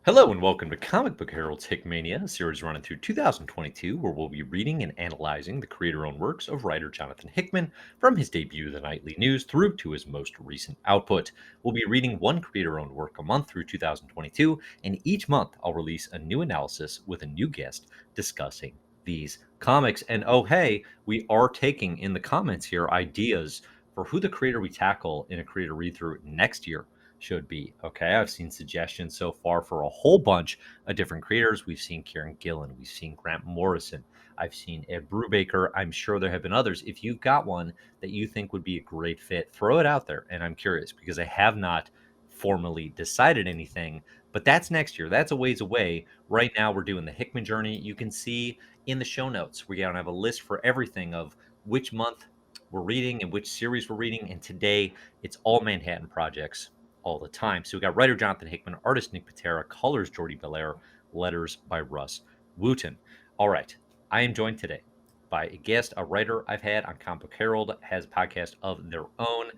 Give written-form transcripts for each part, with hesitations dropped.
Hello and welcome to Comic Book Herald's Hickmania, a series running through 2022, where we'll be reading and analyzing the creator-owned works of writer Jonathan Hickman from his debut, The Nightly News, through to his most recent output. We'll be reading one creator-owned work a month through 2022, and each month I'll release a new analysis with a new guest discussing these comics. And oh, hey, we are taking in the comments here ideas for who the creator we tackle in a creator read-through next year should be. Okay, I've seen suggestions so far for a whole bunch of different creators. We've seen Kieran Gillen, we've seen Grant Morrison, I've seen Ed Brubaker. I'm sure there have been others. If you've got one that you think would be a great fit, throw it out there. And I'm curious because I have not formally decided anything, but that's next year. That's a ways away. Right now, we're doing the Hickman journey. You can see in the show notes, we're going to have a list for everything of which month we're reading and which series we're reading. And today, it's all Manhattan projects all the time. So we got writer Jonathan Hickman, artist Nick Pitarra, colors Jordy Belair, letters by Russ Wooten. All right, I am joined today by a guest, a writer I've had on Comic Book Herald, has a podcast of their own.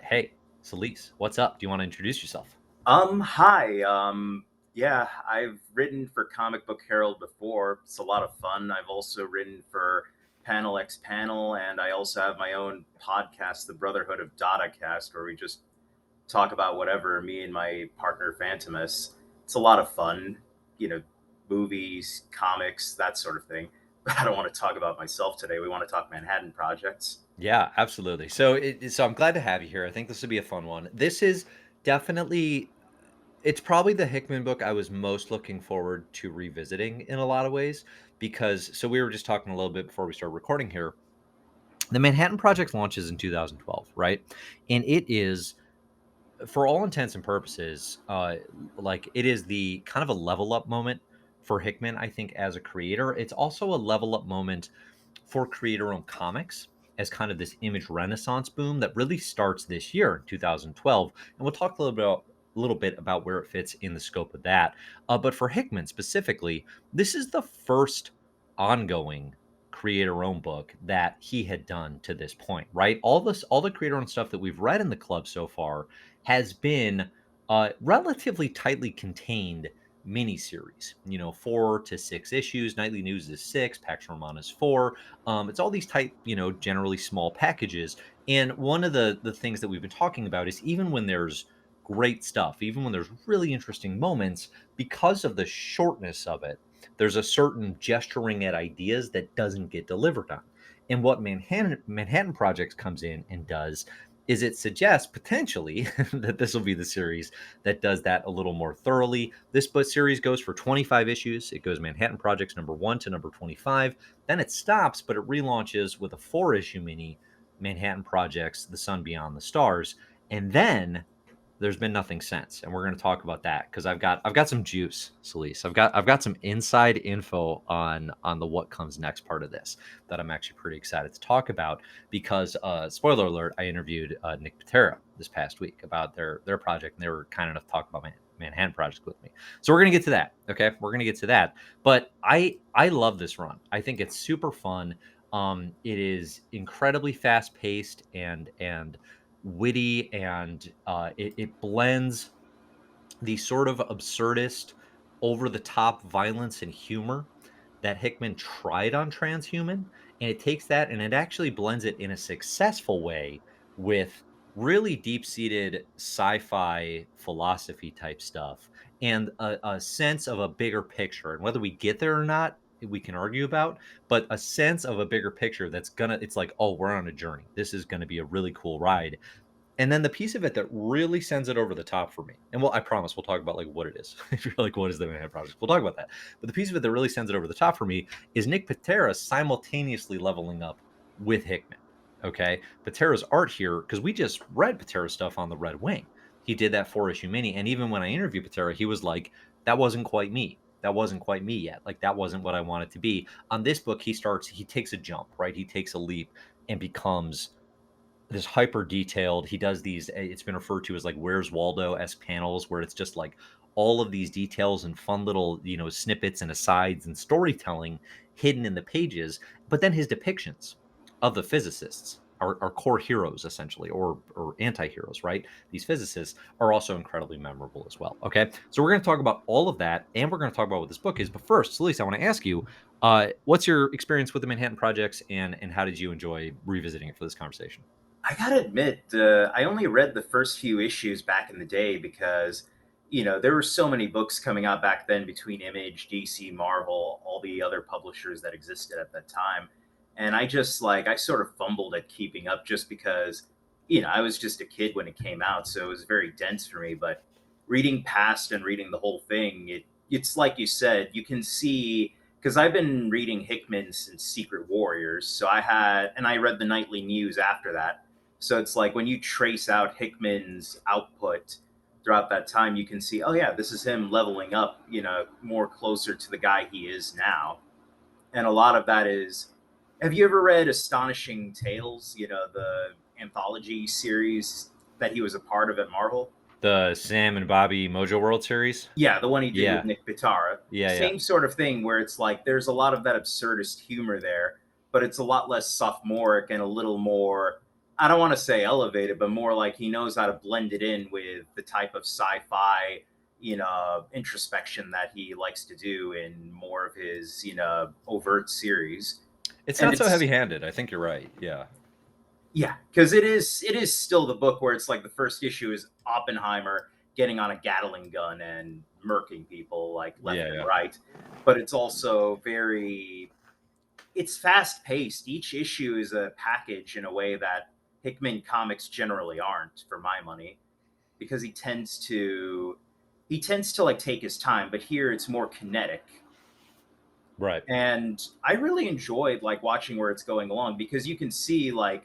Hey, Celice, what's up? Do you want to introduce yourself? Hi. Yeah, I've written for Comic Book Herald before. It's a lot of fun. I've also written for Panel X Panel, and I also have my own podcast, The Brotherhood of Dotacast, where we just talk about whatever, me and my partner Phantomus. It's a lot of fun, you know, movies, comics, that sort of thing. But I don't want to talk about myself today. We want to talk Manhattan projects. Yeah, absolutely. So I'm glad to have you here. I think this would be a fun one. This is definitely it's probably the Hickman book I was most looking forward to revisiting in a lot of ways because so we were just talking a little bit before we started recording here. The Manhattan Project launches in 2012, right? And it is, for all intents and purposes, like it is the kind of a level up moment for Hickman, I think, as a creator. It's also a level up moment for creator-owned comics as kind of this image renaissance boom that really starts this year in 2012. And we'll talk a little bit about where it fits in the scope of that. But for Hickman specifically, this is the first ongoing creator-owned book that he had done to this point, right? All the creator-owned stuff that we've read in the club so far has been relatively tightly contained miniseries, 4 to 6 issues. Nightly News is 6, Pax Romana is 4. It's all these tight, generally small packages. And one of the things that we've been talking about is even when there's great stuff, even when there's really interesting moments, because of the shortness of it, there's a certain gesturing at ideas that doesn't get delivered on. And what Manhattan Projects comes in and does is it suggests potentially that this will be the series that does that a little more thoroughly. This book series goes for 25 issues. It goes Manhattan Projects number 1 to number 25. Then it stops, but it relaunches with a 4 issue mini, Manhattan Projects The Sun Beyond the Stars. And then there's been nothing since, and we're going to talk about that because I've got some juice, Celise. I've got some inside info on the what comes next part of this that I'm actually pretty excited to talk about because spoiler alert, I interviewed Nick Pitarra this past week about their project, and they were kind enough to talk about Manhattan Project with me. So we're gonna get to that. Okay, we're gonna get to that. But I love this run. I think it's super fun. It is incredibly fast paced and witty, and it blends the sort of absurdist, over the top violence and humor that Hickman tried on Transhuman. And it takes that and it actually blends it in a successful way with really deep seated sci fi philosophy type stuff and a sense of a bigger picture. And whether we get there or not, we can argue about, but a sense of a bigger picture it's like, oh, we're on a journey. This is going to be a really cool ride. And then the piece of it that really sends it over the top for me, and I promise we'll talk about like what it is. If you're like, what is the Manhattan Project? We'll talk about that. But the piece of it that really sends it over the top for me is Nick Pitarra simultaneously leveling up with Hickman. Okay, Pitarra's art here, because we just read Pitarra's stuff on the Red Wing. He did that 4 issue mini, and even when I interviewed Pitarra, he was like, "That wasn't quite me. That wasn't quite me yet. Like that wasn't what I wanted to be." On this book, he takes a jump, right? He takes a leap and becomes this hyper detailed. He does these, it's been referred to as like Where's Waldo-esque panels where it's just like all of these details and fun little, snippets and asides and storytelling hidden in the pages. But then his depictions of the physicists our core heroes essentially, or anti-heroes, right? These physicists are also incredibly memorable as well. Okay, so we're going to talk about all of that, and we're going to talk about what this book is. But first, Celice, I want to ask you, what's your experience with the Manhattan Projects, and how did you enjoy revisiting it for this conversation? I gotta admit, I only read the first few issues back in the day because, there were so many books coming out back then between Image, DC, Marvel, all the other publishers that existed at that time. And I just I sort of fumbled at keeping up just because, I was just a kid when it came out. So it was very dense for me. But reading past and reading the whole thing, it's like you said, you can see because I've been reading Hickman since Secret Warriors. So and I read the Nightly News after that. So it's like when you trace out Hickman's output throughout that time, you can see, oh yeah, this is him leveling up, more closer to the guy he is now. And a lot of that is, have you ever read Astonishing Tales? The anthology series that he was a part of at Marvel. The Sam and Bobby Mojo World series? Yeah, the one he did with Yeah, Nick Pitarra. yeah, yeah. Same sort of thing where it's like there's a lot of that absurdist humor there, but it's a lot less sophomoric and a little more, I don't want to say elevated, but more like he knows how to blend it in with the type of sci-fi, introspection that he likes to do in more of his, overt series. It's And not so it's heavy-handed. I think you're right. Yeah, Yeah, because it is still the book where it's like the first issue is Oppenheimer getting on a Gatling gun and murking people like left yeah, and yeah. right, but it's also it's fast paced. Each issue is a package in a way that Hickman comics generally aren't, for my money, because he tends to like take his time, but here it's more kinetic. Right. And I really enjoyed like watching where it's going along because you can see like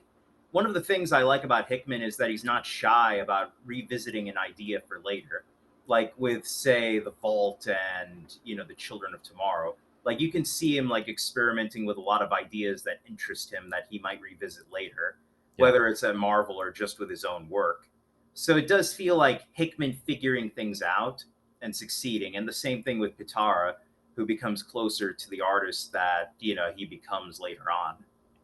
one of the things I like about Hickman is that he's not shy about revisiting an idea for later, like with say the Vault and the Children of Tomorrow. Like you can see him like experimenting with a lot of ideas that interest him that he might revisit later, Yeah. whether it's at Marvel or just with his own work. So it does feel like Hickman figuring things out and succeeding, and the same thing with Pitara, who becomes closer to the artist that he becomes later on.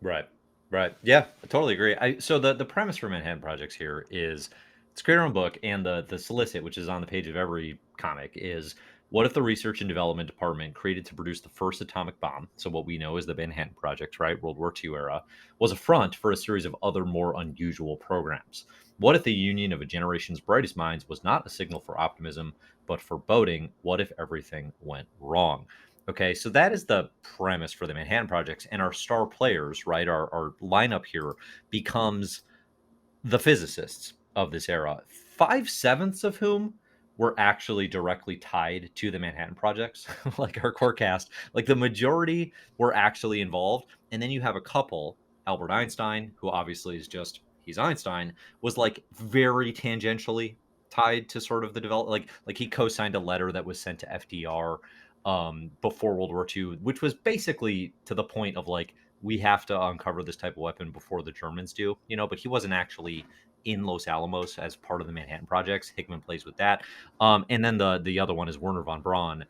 Right. Right. Yeah, I totally agree. So the premise for Manhattan Projects here is it's create your own book, and the solicit, which is on the page of every comic, is what if the research and development department created to produce the first atomic bomb, so what we know is the Manhattan Project, right, World War II era, was a front for a series of other more unusual programs? What if the union of a generation's brightest minds was not a signal for optimism, but foreboding? What if everything went wrong? Okay, so that is the premise for the Manhattan Projects, and our star players, right? Our lineup here becomes the physicists of this era. 5/7 of whom were actually directly tied to the Manhattan Projects, like our core cast. Like the majority were actually involved, and then you have a couple. Albert Einstein, who obviously is just he's Einstein, was like very tangentially tied to sort of the development. Like he co-signed a letter that was sent to FDR before World War II, which was basically to the point of like we have to uncover this type of weapon before the Germans do, but he wasn't actually in Los Alamos as part of the Manhattan Projects. Hickman plays with that. And then the other one is Werner von Braun,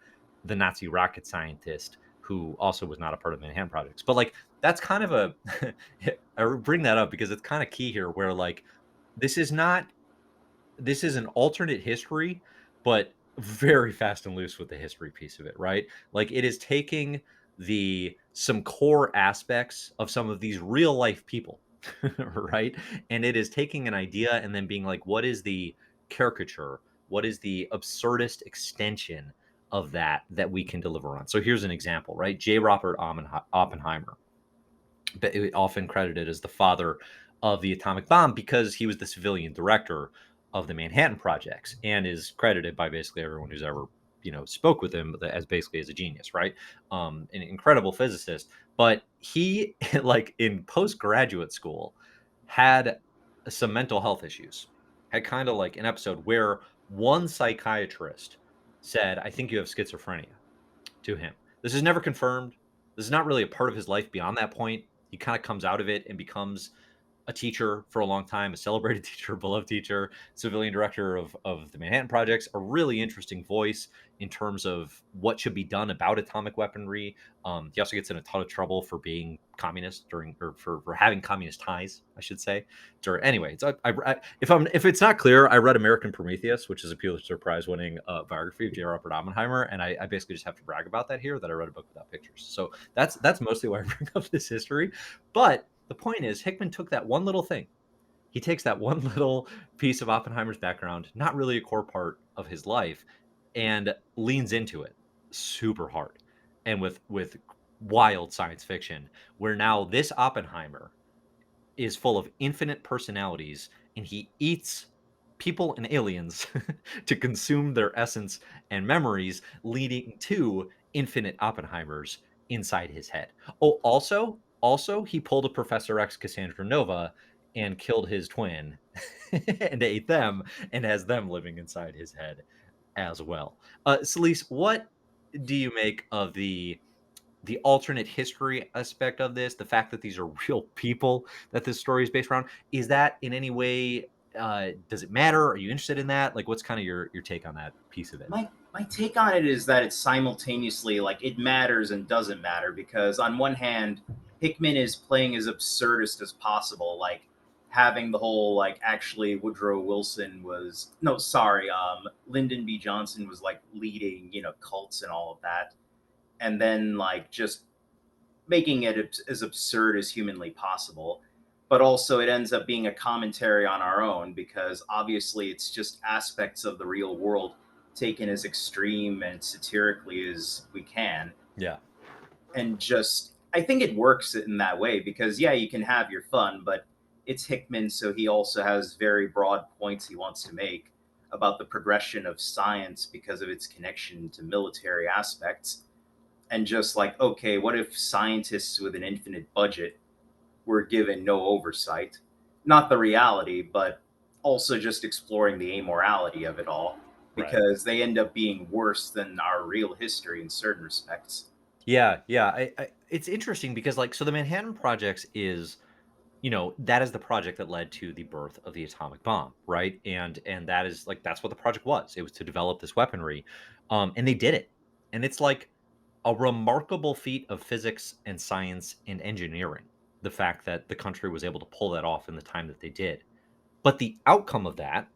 the Nazi rocket scientist who also was not a part of the Manhattan Projects. But like that's kind of a I bring that up because it's kind of key here where like this is not this is an alternate history, but very fast and loose with the history piece of it, right? Like it is taking the some core aspects of some of these real life people, right? And it is taking an idea and then being like, what is the caricature? What is the absurdist extension of that we can deliver on? So here's an example, right? J. Robert Oppenheimer, often credited as the father of the atomic bomb because he was the civilian director of the Manhattan Projects and is credited by basically everyone who's ever spoke with him as basically as a genius, right? An incredible physicist, but he like in postgraduate school had some mental health issues. Had kind of like an episode where one psychiatrist said, "I think you have schizophrenia," to him. This is never confirmed. This is not really a part of his life beyond that point. He kind of comes out of it and becomes a teacher for a long time, a celebrated teacher, a beloved teacher, civilian director of the Manhattan Projects, a really interesting voice in terms of what should be done about atomic weaponry. He also gets in a ton of trouble for being communist during, or for having communist ties, I should say. Anyway, it's if it's not clear, I read American Prometheus, which is a Pulitzer Prize winning biography of J. Robert Oppenheimer, and I basically just have to brag about that here, that I read a book without pictures. So that's mostly why I bring up this history. But the point is, Hickman took that one little thing. He takes that one little piece of Oppenheimer's background, not really a core part of his life, and leans into it super hard, and with wild science fiction, where now this Oppenheimer is full of infinite personalities, and he eats people and aliens to consume their essence and memories, leading to infinite Oppenheimers inside his head. Oh, also, he pulled a Professor X Cassandra Nova and killed his twin and ate them, and has them living inside his head as well. Celice, what do you make of the alternate history aspect of this, the fact that these are real people that this story is based around? Is that in any way, does it matter? Are you interested in that? Like, what's kind of your take on that piece of it? My take on it is that it's simultaneously like it matters and doesn't matter, because on one hand, Hickman is playing as absurdist as possible, like having the whole like actually Woodrow Wilson was no sorry, Lyndon B. Johnson was like leading, cults and all of that, and then like just making it as absurd as humanly possible. But also, it ends up being a commentary on our own, because obviously it's just aspects of the real world taken as extreme and satirically as we can. Yeah. And just, I think it works in that way because, yeah, you can have your fun, but it's Hickman, so he also has very broad points he wants to make about the progression of science because of its connection to military aspects. And just like, okay, what if scientists with an infinite budget were given no oversight? Not the reality, but also just exploring the amorality of it all, Right. because they end up being worse than our real history in certain respects. Yeah. It's interesting because, like, so the Manhattan Projects is, that is the project that led to the birth of the atomic bomb, right? And that is like, that's what the project was. It was to develop this weaponry, and they did it. And it's like a remarkable feat of physics and science and engineering, the fact that the country was able to pull that off in the time that they did. But the outcome of that,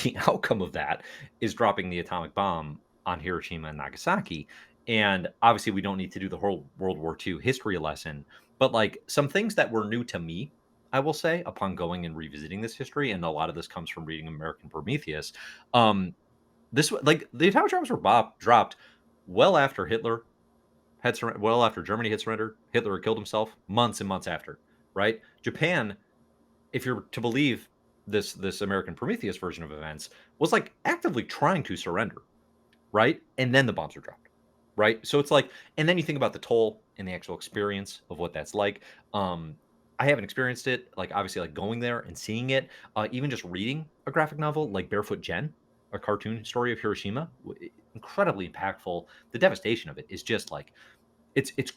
the outcome of that is dropping the atomic bomb on Hiroshima and Nagasaki. And obviously, we don't need to do the whole World War II history lesson, but like some things that were new to me, I will say, upon going and revisiting this history, and a lot of this comes from reading American Prometheus. Like the atomic bombs were dropped well after well after Germany had surrendered. Hitler had killed himself months and months after, right? Japan, if you're to believe this American Prometheus version of events, was like actively trying to surrender, right? And then the bombs are dropped, right? So it's like, and then you think about the toll and the actual experience of what that's like. I haven't experienced it, like obviously, like going there and seeing it. Even just reading a graphic novel like Barefoot Gen, a cartoon story of Hiroshima, incredibly impactful. The devastation of it is just like, it's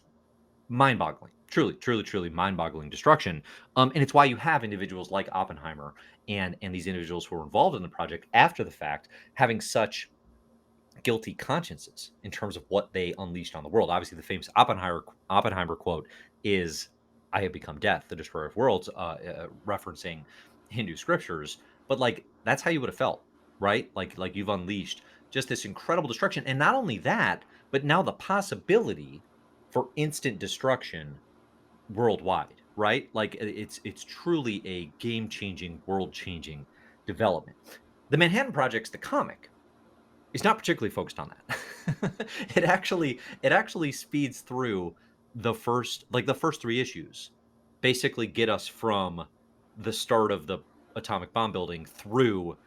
mind-boggling, truly mind-boggling destruction. And it's why you have individuals like Oppenheimer and these individuals who were involved in the project after the fact having such guilty consciences in terms of what they unleashed on the world. Obviously, the famous Oppenheimer quote is, "I have become death, the destroyer of worlds," referencing Hindu scriptures. But like, that's how you would have felt, right? Like you've unleashed just this incredible destruction, and not only that, but now the possibility for instant destruction worldwide, right? Like, it's truly a game-changing, world-changing development. The Manhattan Project's the comic is not particularly focused on that. It actually speeds through the first 3 issues, basically get us from the start of the atomic bomb building through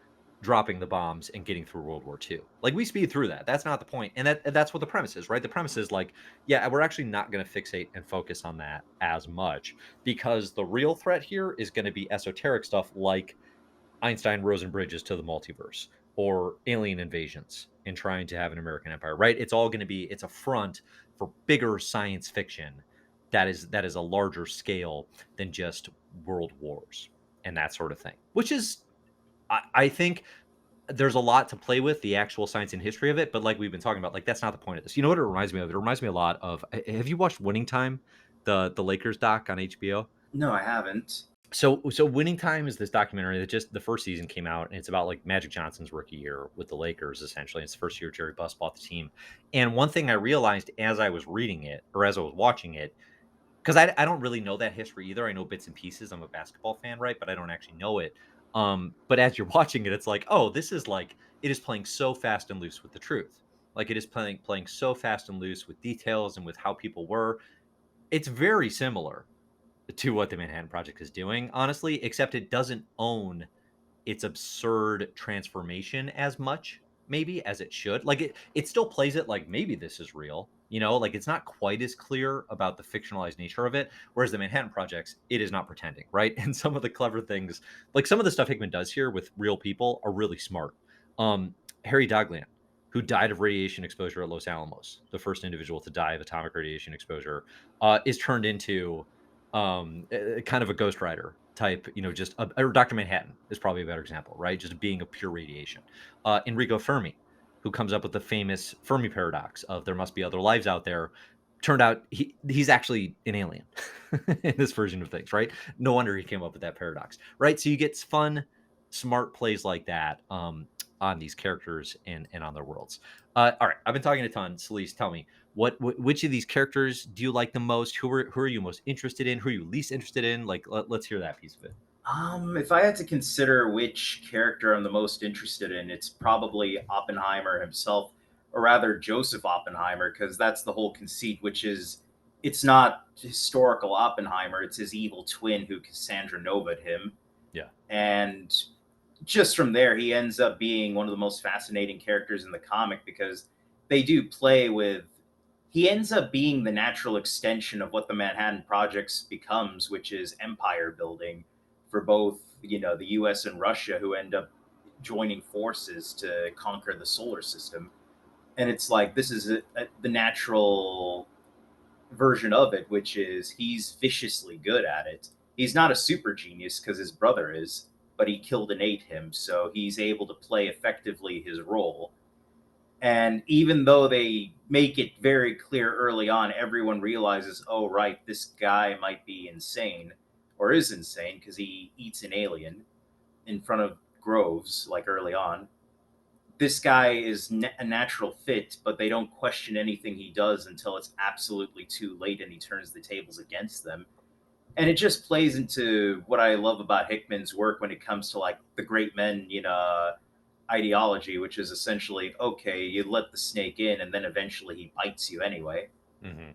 dropping the bombs and getting through World War II. Like, we speed through that. That's not the point. And that's what the premise is, right? The premise is like, yeah, we're actually not going to fixate and focus on that as much, because the real threat here is going to be esoteric stuff like Einstein Rosen bridges to the multiverse or alien invasions and trying to have an American empire, right? It's all going to be, it's a front for bigger science fiction that is a larger scale than just world wars and that sort of thing. Which is, I think, there's a lot to play with the actual science and history of it, but like we've been talking about, like that's not the point of this. You know what it reminds me of? It reminds me a lot of. Have you watched Winning Time, the Lakers doc on HBO? No, I haven't. So Winning Time is this documentary that just the first season came out, and it's about like Magic Johnson's rookie year with the Lakers. Essentially, it's the first year Jerry Buss bought the team. And one thing I realized as I was reading it or as I was watching it, because I don't really know that history either. I know bits and pieces. I'm a basketball fan, right? But I don't actually know it. But as you're watching it, it's like, oh, this is like it is playing so fast and loose with the truth. Like it is playing so fast and loose with details and with how people were. It's very similar to what the Manhattan Project is doing, honestly, except it doesn't own its absurd transformation as much maybe as it should. Like it still plays it like maybe this is real, like it's not quite as clear about the fictionalized nature of it. Whereas the Manhattan Projects, it is not pretending, right? And some of the clever things, like some of the stuff Hickman does here with real people, are really smart. Harry Daghlian, who died of radiation exposure at Los Alamos, the first individual to die of atomic radiation exposure, is turned into kind of a Ghost Rider type, just or Dr. Manhattan is probably a better example, right? Just being a pure radiation. Enrico Fermi, who comes up with the famous Fermi paradox of there must be other lives out there. Turned out he's actually an alien in this version of things, right? No wonder he came up with that paradox, right? So you get fun, smart plays like that on these characters and on their worlds. All right, I've been talking a ton. Celice, tell me, which of these characters do you like the most? Who are you most interested in? Who are you least interested in? Like, let's hear that piece of it. If I had to consider which character I'm the most interested in, it's probably Oppenheimer himself, or rather Joseph Oppenheimer, because that's the whole conceit, which is it's not historical Oppenheimer, it's his evil twin who Cassandra Nova'd him. Yeah, And just from there, he ends up being one of the most fascinating characters in the comic because they do play with. He ends up being the natural extension of what the Manhattan Projects becomes, which is empire building for both, the U.S. and Russia, who end up joining forces to conquer the solar system. And it's like this is the natural version of it, which is he's viciously good at it. He's not a super genius because his brother is, but he killed and ate him, so he's able to play effectively his role. And even though they make it very clear early on, everyone realizes, oh, right, this guy might be insane or is insane because he eats an alien in front of Groves, like early on. This guy is a natural fit, but they don't question anything he does until it's absolutely too late and he turns the tables against them. And it just plays into what I love about Hickman's work when it comes to like the great men, ideology, which is essentially okay, you let the snake in and then eventually he bites you anyway. hmm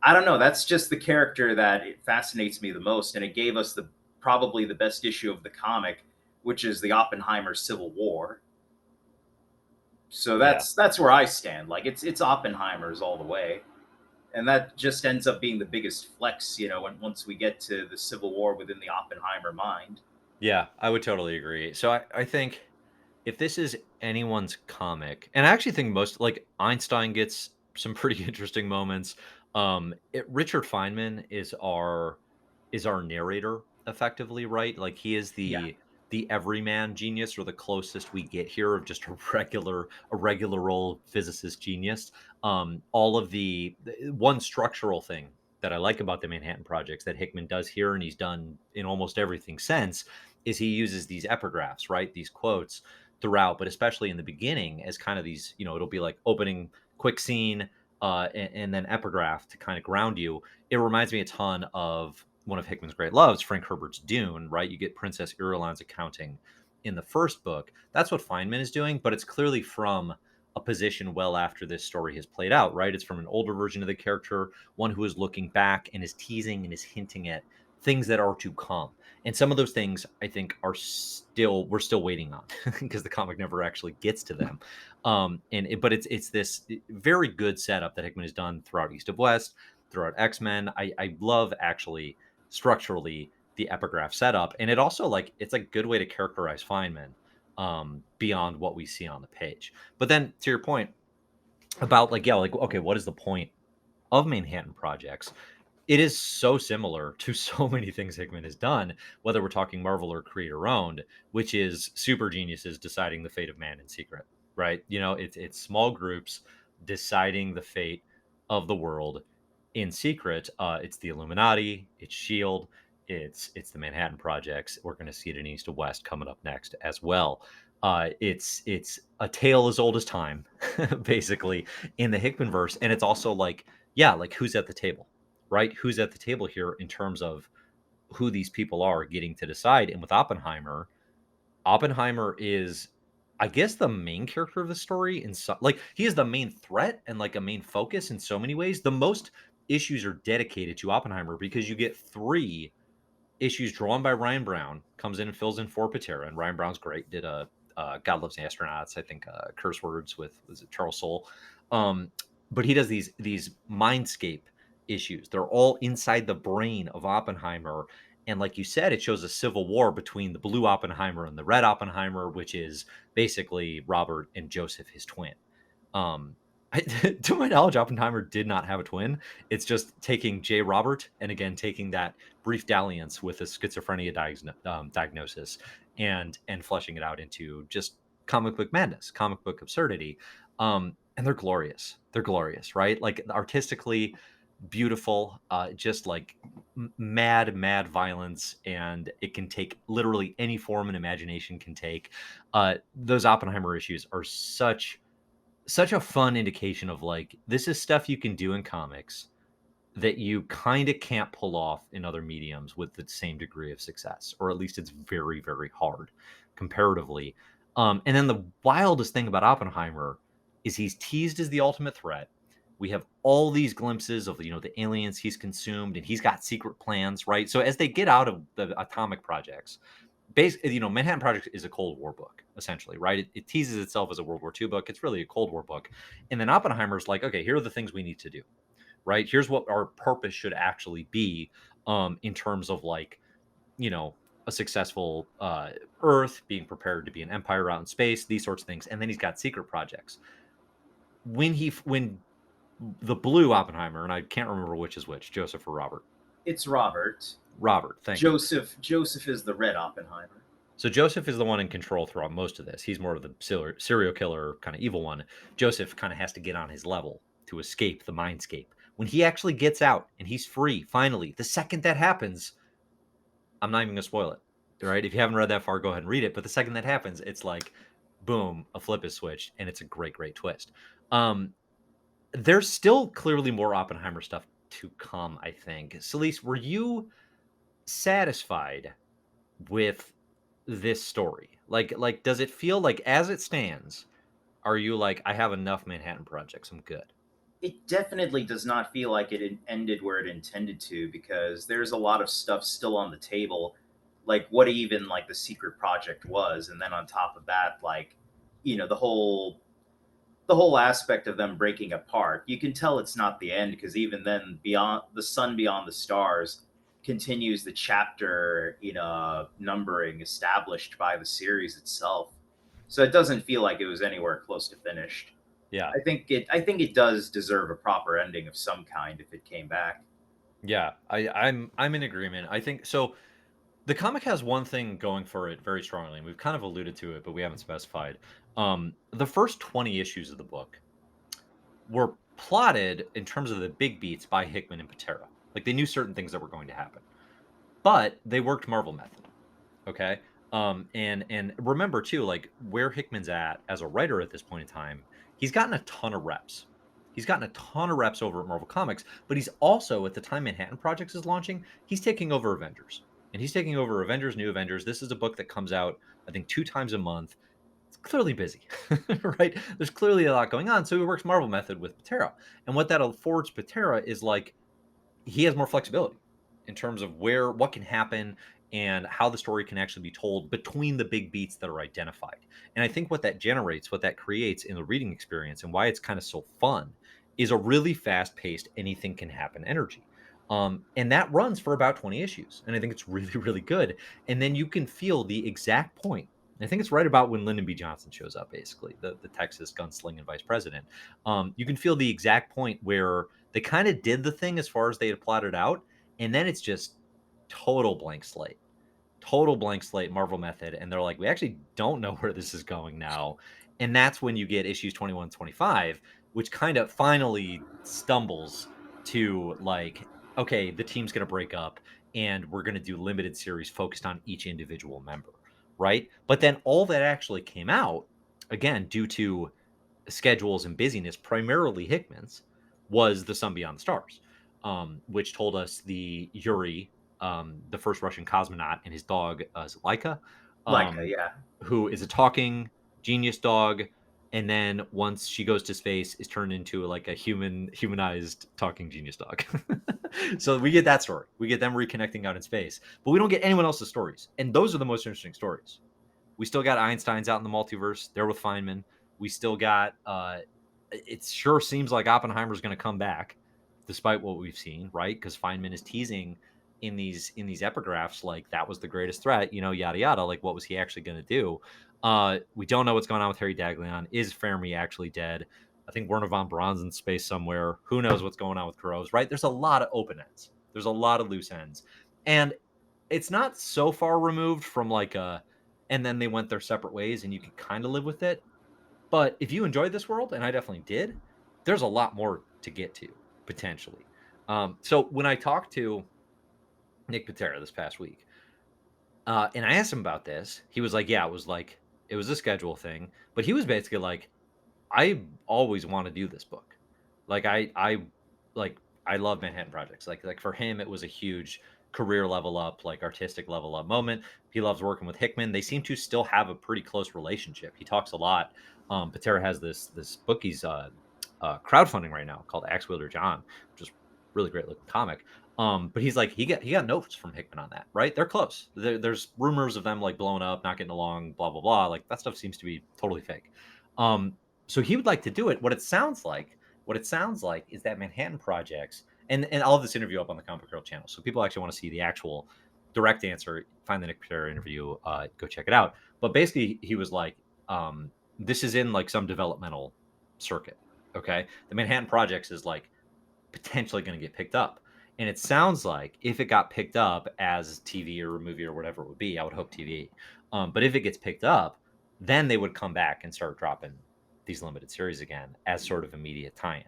I don't know. That's just the character that it fascinates me the most, and it gave us the probably the best issue of the comic, which is the Oppenheimer Civil War. So yeah. that's where I stand. Like it's Oppenheimer's all the way, and that just ends up being the biggest flex, when once we get to the Civil War within the Oppenheimer mind. Yeah, I would totally agree. So I think if this is anyone's comic, and I actually think most like Einstein gets some pretty interesting moments. Richard Feynman is our narrator effectively, right? Like he is Yeah, the everyman genius or the closest we get here of just a regular old physicist genius. All of the one structural thing that I like about the Manhattan Projects that Hickman does here and he's done in almost everything since is he uses these epigraphs, right? These quotes throughout, but especially in the beginning as kind of these, it'll be like opening quick scene and then epigraph to kind of ground you. It reminds me a ton of one of Hickman's great loves, Frank Herbert's Dune, right? You get Princess Irulan's accounting in the first book. That's what Feynman is doing, but it's clearly from a position well after this story has played out, right? It's from an older version of the character, one who is looking back and is teasing and is hinting at things that are to come. And some of those things I think we're still waiting on because the comic never actually gets to them. But it's this very good setup that Hickman has done throughout East of West, throughout X-Men. I love actually structurally the epigraph setup, and it also like it's a good way to characterize Feynman beyond what we see on the page. But then to your point about like, yeah, like, okay, what is the point of Manhattan Projects? it is so similar to so many things Hickman has done, whether we're talking Marvel or creator owned, which is super geniuses deciding the fate of man in secret, right? You know, it's small groups deciding the fate of the world in secret. It's the Illuminati, it's Shield, it's the Manhattan Projects. We're going to see it in East to West coming up next as well. It's a tale as old as time, basically, in the Hickman verse, and it's also like, yeah, like who's at the table, right? Who's at the table here in terms of who these people are getting to decide. And with Oppenheimer, Oppenheimer is, I guess, the main character of the story. In so, like, he is the main threat and like a main focus in so many ways. The most issues are dedicated to Oppenheimer because you get three issues drawn by Ryan Brown, comes in and fills in for Pitarra, and Ryan Brown's great. Did a God Loves Astronauts, I think, curse words with, was it Charles Soule? Um, but he does these mindscape issues. They're all inside the brain of Oppenheimer, and like you said, it shows a civil war between the blue Oppenheimer and the red Oppenheimer, which is basically Robert and Joseph, his twin. Um, to my knowledge, Oppenheimer did not have a twin. It's just taking J. Robert and again taking that brief dalliance with a schizophrenia diagnosis and fleshing it out into just comic book madness, comic book absurdity. And they're glorious. They're glorious, right? Like artistically beautiful, just like mad violence, and it can take literally any form an imagination can take. Those Oppenheimer issues are such a fun indication of like this is stuff you can do in comics that you kind of can't pull off in other mediums with the same degree of success, or at least it's very hard comparatively. And then the wildest thing about Oppenheimer is he's teased as the ultimate threat. We have all these glimpses of the aliens he's consumed, and he's got secret plans, right? So as they get out of the atomic projects, basically, Manhattan Project is a Cold War book, essentially, right? It teases itself as a World War II book. It's really a Cold War book. And then Oppenheimer's like, okay, here are the things we need to do, right? Here's what our purpose should actually be, in terms of like, you know, a successful Earth, being prepared to be an empire out in space, these sorts of things. And then he's got secret projects. When the blue Oppenheimer, and I can't remember which is which, Joseph or Robert. It's Robert. Robert, thank you. Joseph is the red Oppenheimer. So Joseph is the one in control throughout most of this. He's more of the serial killer kind of evil one. Joseph kind of has to get on his level to escape the mindscape. When he actually gets out and he's free, finally, the second that happens, I'm not even going to spoil it, right? If you haven't read that far, go ahead and read it. But the second that happens, it's like, boom, a flip is switched, and it's a great twist. There's still clearly more Oppenheimer stuff to come, I think. Celice, were you satisfied with this story? Like does it feel like as it stands, are you like, I have enough Manhattan Projects, I'm good? It definitely does not feel like it ended where it intended to, because there's a lot of stuff still on the table, like what even like the secret project was, and then on top of that, like, the whole aspect of them breaking apart. You can tell it's not the end, because even then, beyond the sun beyond the stars continues the chapter numbering established by the series itself. So it doesn't feel like it was anywhere close to finished. Yeah. I think it does deserve a proper ending of some kind if it came back. Yeah, I'm in agreement. I think so. The comic has one thing going for it very strongly, and we've kind of alluded to it, but we haven't specified. The first 20 issues of the book were plotted in terms of the big beats by Hickman and Pitarra. Like they knew certain things that were going to happen, but they worked Marvel method. Okay. And remember too, like where Hickman's at as a writer at this point in time, he's gotten a ton of reps. He's gotten a ton of reps over at Marvel Comics, but he's also, at the time Manhattan Projects is launching, he's taking over Avengers. And he's taking over Avengers, New Avengers. This is a book that comes out, I think, 2 times a month. It's clearly busy, right? There's clearly a lot going on. So he works Marvel method with Patera. And what that affords Patera is like he has more flexibility in terms of what can happen and how the story can actually be told between the big beats that are identified. And I think what that generates, what that creates in the reading experience, and why it's kind of so fun, is a really fast paced, anything can happen energy. And that runs for about 20 issues. And I think it's really good. And then you can feel the exact point. I think it's right about when Lyndon B. Johnson shows up, basically, the Texas gunslinging vice president. You can feel the exact point where they kind of did the thing as far as they had plotted out, and then it's just total blank slate. Total blank slate Marvel method, and they're like, we actually don't know where this is going now. And that's when you get issues 21, 25, which kind of finally stumbles to like, okay, the team's going to break up and we're going to do limited series focused on each individual member, right? But then all that actually came out, again, due to schedules and busyness, primarily Hickman's, was The Sun Beyond the Stars, which told us the Yuri, the first Russian cosmonaut, and his dog, Laika, Leica, um, yeah. who is a talking genius dog. And then once she goes to space, is turned into like a humanized talking genius dog. So we get that story. We get them reconnecting out in space, but we don't get anyone else's stories. And those are the most interesting stories. We still got Einstein's out in the multiverse. They're with Feynman. We still got. It sure seems like Oppenheimer's going to come back, despite what we've seen, right? Because Feynman is teasing in these epigraphs like that was the greatest threat, yada yada. Like, what was he actually going to do? We don't know what's going on with Harry Daglion. Is Fermi actually dead? I think Werner Von Braun's in space somewhere. Who knows what's going on with Groves, right? There's a lot of open ends. There's a lot of loose ends. And it's not so far removed from like a and then they went their separate ways and you could kind of live with it. But if you enjoyed this world, and I definitely did, there's a lot more to get to potentially. So when I talked to Nick Pitarra this past week, and I asked him about this, he was like, "Yeah, it was a schedule thing," but he was basically like, I always want to do this book. Like like I love Manhattan Projects. Like for him, it was a huge career level up, like artistic level up moment. He loves working with Hickman. They seem to still have a pretty close relationship. He talks a lot. Patera has this book he's crowdfunding right now called Axe Wielder John, which is really great looking comic. But he's like he got notes from Hickman on that, right? They're close. There's rumors of them like blowing up, not getting along, blah blah blah. Like that stuff seems to be totally fake. Um, so he would like to do it. What it sounds like is that Manhattan Projects, and I'll have this interview up on the Comic Girl channel, so people actually want to see the actual direct answer. Find the Nick Pitarra interview, go check it out. But basically, he was like, "This is in like some developmental circuit. Okay, the Manhattan Projects is like potentially going to get picked up." And it sounds like if it got picked up as TV or a movie or whatever it would be, I would hope TV. But if it gets picked up, then they would come back and start dropping these limited series again as sort of immediate tie-in.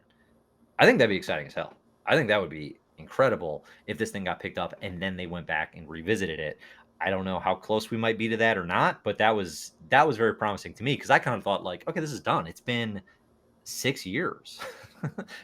I think that'd be exciting as hell. I think that would be incredible if this thing got picked up and then they went back and revisited it. I don't know how close we might be to that or not, but that was very promising to me because I kind of thought like, okay, this is done. It's been 6 years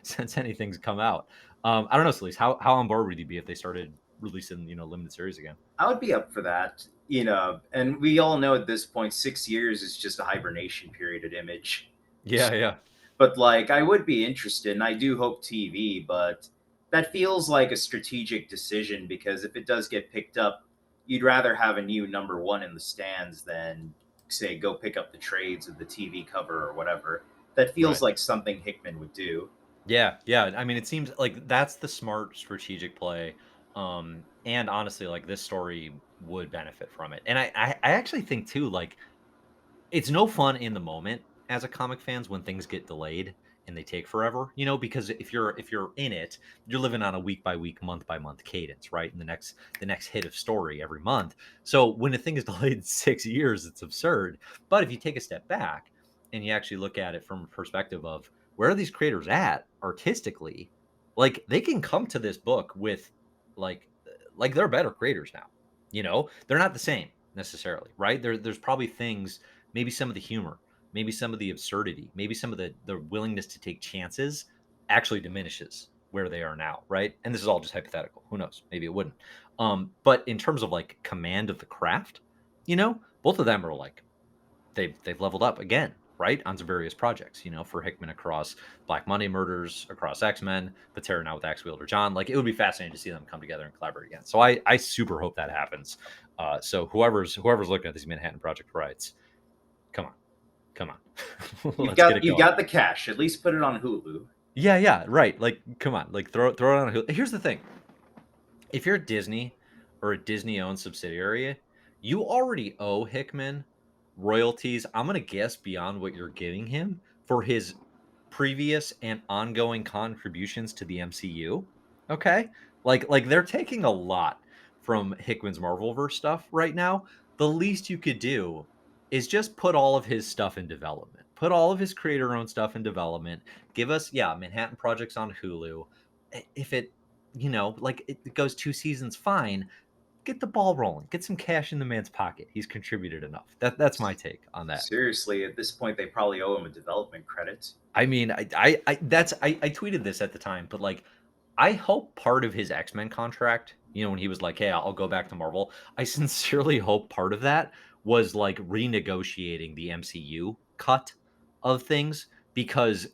since anything's come out. I don't know, Celice, how on board would you be if they started releasing limited series again? I would be up for that, and we all know at this point, 6 years is just a hibernation period at Image. Yeah, yeah, But like, I would be interested, and I do hope TV, but that feels like a strategic decision because if it does get picked up, you'd rather have a new number one in the stands than say go pick up the trades of the TV cover or whatever. That feels right. like something Hickman would do. Yeah, yeah. I mean, it seems like that's the smart strategic play. And honestly, like this story would benefit from it. And I actually think too, like it's no fun in the moment as a comic fans when things get delayed and they take forever, because if you're in it, you're living on a week by week, month by month cadence, right? And the next hit of story every month. So when a thing is delayed 6 years, it's absurd. But if you take a step back and you actually look at it from a perspective of where are these creators at artistically, like they can come to this book with like they're better creators now. They're not the same necessarily, right? There's probably things, maybe some of the humor, maybe some of the absurdity, maybe some of the willingness to take chances actually diminishes where they are now, right? And this is all just hypothetical. Who knows? Maybe it wouldn't. But in terms of like command of the craft, both of them are like they've leveled up again, right? On some various projects, for Hickman across Black Monday Murders, across X-Men, Patera now with Axe Wielder John. Like it would be fascinating to see them come together and collaborate again. So I super hope that happens. So whoever's looking at these Manhattan Project rights, come on, come on, You've let's get got it you've going. got the cash. At least put it on Hulu. Yeah, yeah, right. Like, come on, like throw it on. Here's the thing: if you're Disney or a Disney-owned subsidiary, you already owe Hickman royalties, I'm gonna guess beyond what you're giving him for his previous and ongoing contributions to the MCU. Okay? Like they're taking a lot from Hickman's Marvelverse stuff right now. The least you could do is just put all of his stuff in development. Put all of his creator-owned stuff in development. Give us, yeah, Manhattan Projects on Hulu. If it, like it goes 2 seasons, fine. Get the ball rolling. Get some cash in the man's pocket. He's contributed enough. That's my take on that. Seriously, at this point, they probably owe him a development credit. I mean, I tweeted this at the time, but like, I hope part of his X-Men contract, when he was like, "Hey, I'll go back to Marvel," I sincerely hope part of that was like renegotiating the MCU cut of things, because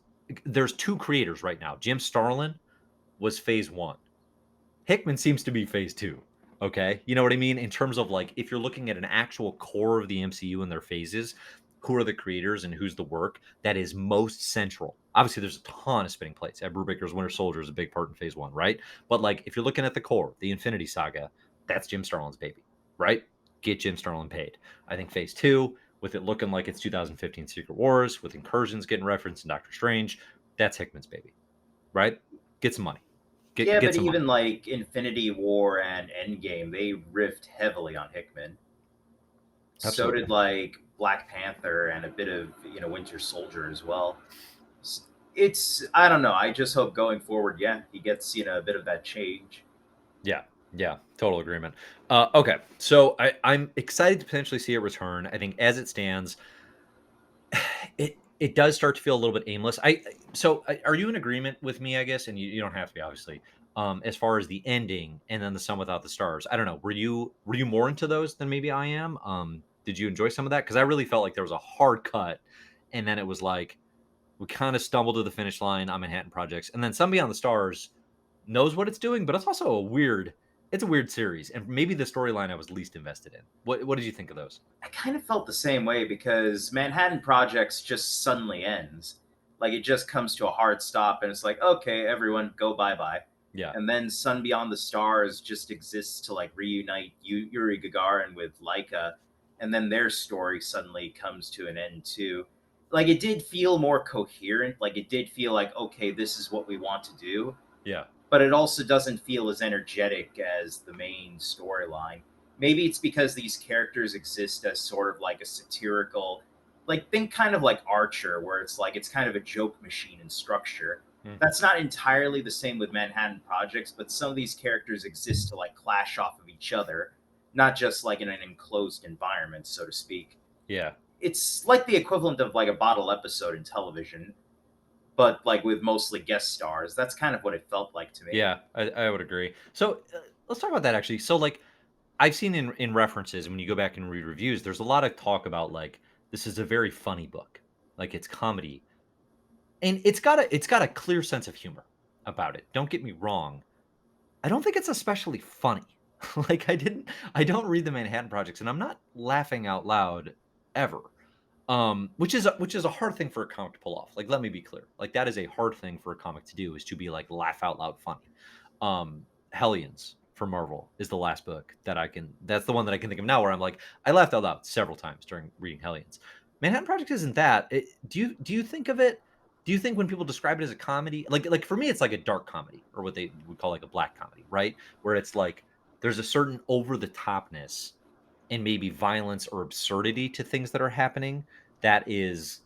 there's two creators right now. Jim Starlin was phase one. Hickman seems to be phase two. Okay. You know what I mean? In terms of like, if you're looking at an actual core of the MCU and their phases, who are the creators and who's the work that is most central? Obviously, there's a ton of spinning plates. Ed Brubaker's Winter Soldier is a big part in phase one, right? But like, if you're looking at the core, the Infinity Saga, that's Jim Starlin's baby, right? Get Jim Starlin paid. I think phase two, with it looking like it's 2015 Secret Wars, with incursions getting referenced in Doctor Strange, that's Hickman's baby, right? Get some money. Get Yeah, get but some money. even like Infinity War and Endgame, they riffed heavily on Hickman. So did Absolutely. like Black Panther and a bit of Winter Soldier as well. It's I don't know. I just hope going forward, yeah, he gets a bit of that change. Yeah, yeah, total agreement. Okay, so I'm excited to potentially see it return. I think as it stands, it does start to feel a little bit aimless. Are you in agreement with me? I guess, and you don't have to be, obviously. As far as the ending and then the Sun Without the Stars, I don't know. Were you more into those than maybe I am? Did you enjoy some of that? Because I really felt like there was a hard cut, and then it was like we kind of stumbled to the finish line on Manhattan Projects, and then Sun Beyond the Stars knows what it's doing, but it's also it's a weird series, and maybe the storyline I was least invested in. What did you think of those? I kind of felt the same way because Manhattan Projects just suddenly ends. Like it just comes to a hard stop and it's like, okay, everyone go bye-bye. Yeah, And then Sun Beyond the Stars just exists to like reunite Yuri Gagarin with Laika, and then their story suddenly comes to an end too. Like it did feel more coherent, like it did feel like, okay, this is what we want to do, yeah, but it also doesn't feel as energetic as the main storyline. Maybe it's because these characters exist as sort of like a satirical, like think kind of like Archer, where it's like it's kind of a joke machine in structure. mm, That's not entirely the same with Manhattan Projects, but some of these characters exist to like clash off of each other, not just like in an enclosed environment, so to speak. yeah, It's like the equivalent of like a bottle episode in television, but like with mostly guest stars. That's kind of what it felt like to me. yeah. I would agree. So let's talk about that actually. So like I've seen in references, when you go back and read reviews, there's a lot of talk about like this is a very funny book, like it's comedy, and it's got a clear sense of humor about it. Don't get me wrong. I don't think it's especially funny. Like I don't read the Manhattan Projects and I'm not laughing out loud ever. Which is a hard thing for a comic to pull off. Like let me be clear. Like that is a hard thing for a comic to do, is to be like laugh out loud funny. Hellions for Marvel is the last book that's the one that I can think of now where I'm like I laughed out loud several times during reading Hellions. Manhattan Project isn't that. Do you think of it, do you think when people describe it as a comedy, like for me it's like a dark comedy, or what they would call like a black comedy, right? Where it's like there's a certain over the topness and maybe violence or absurdity to things that are happening, that is,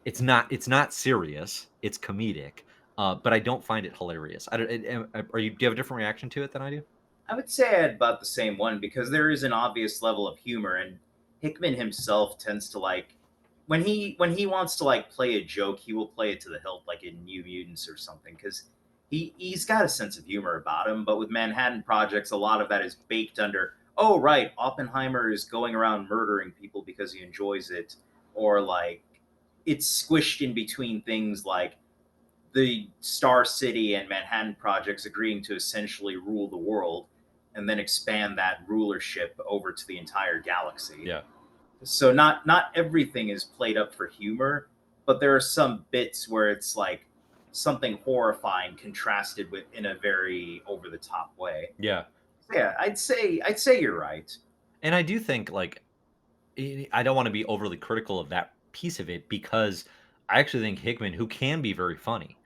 it's not serious, it's comedic, but I don't find it hilarious. I don't, do you have a different reaction to it than I do? I would say I had about the same one because there is an obvious level of humor, and Hickman himself tends to like when he wants to like play a joke, he will play it to the hilt, like in New Mutants or something, because he's got a sense of humor about him. But with Manhattan Projects, a lot of that is baked under. Oh right, Oppenheimer is going around murdering people because he enjoys it, or like it's squished in between things like the Star City and Manhattan projects agreeing to essentially rule the world and then expand that rulership over to the entire galaxy. Yeah, So not everything is played up for humor, but there are some bits where it's like something horrifying contrasted with in a very over the top way. yeah. Yeah, I'd say you're right. And I do think like I don't want to be overly critical of that piece of it because I actually think Hickman, who can be very funny,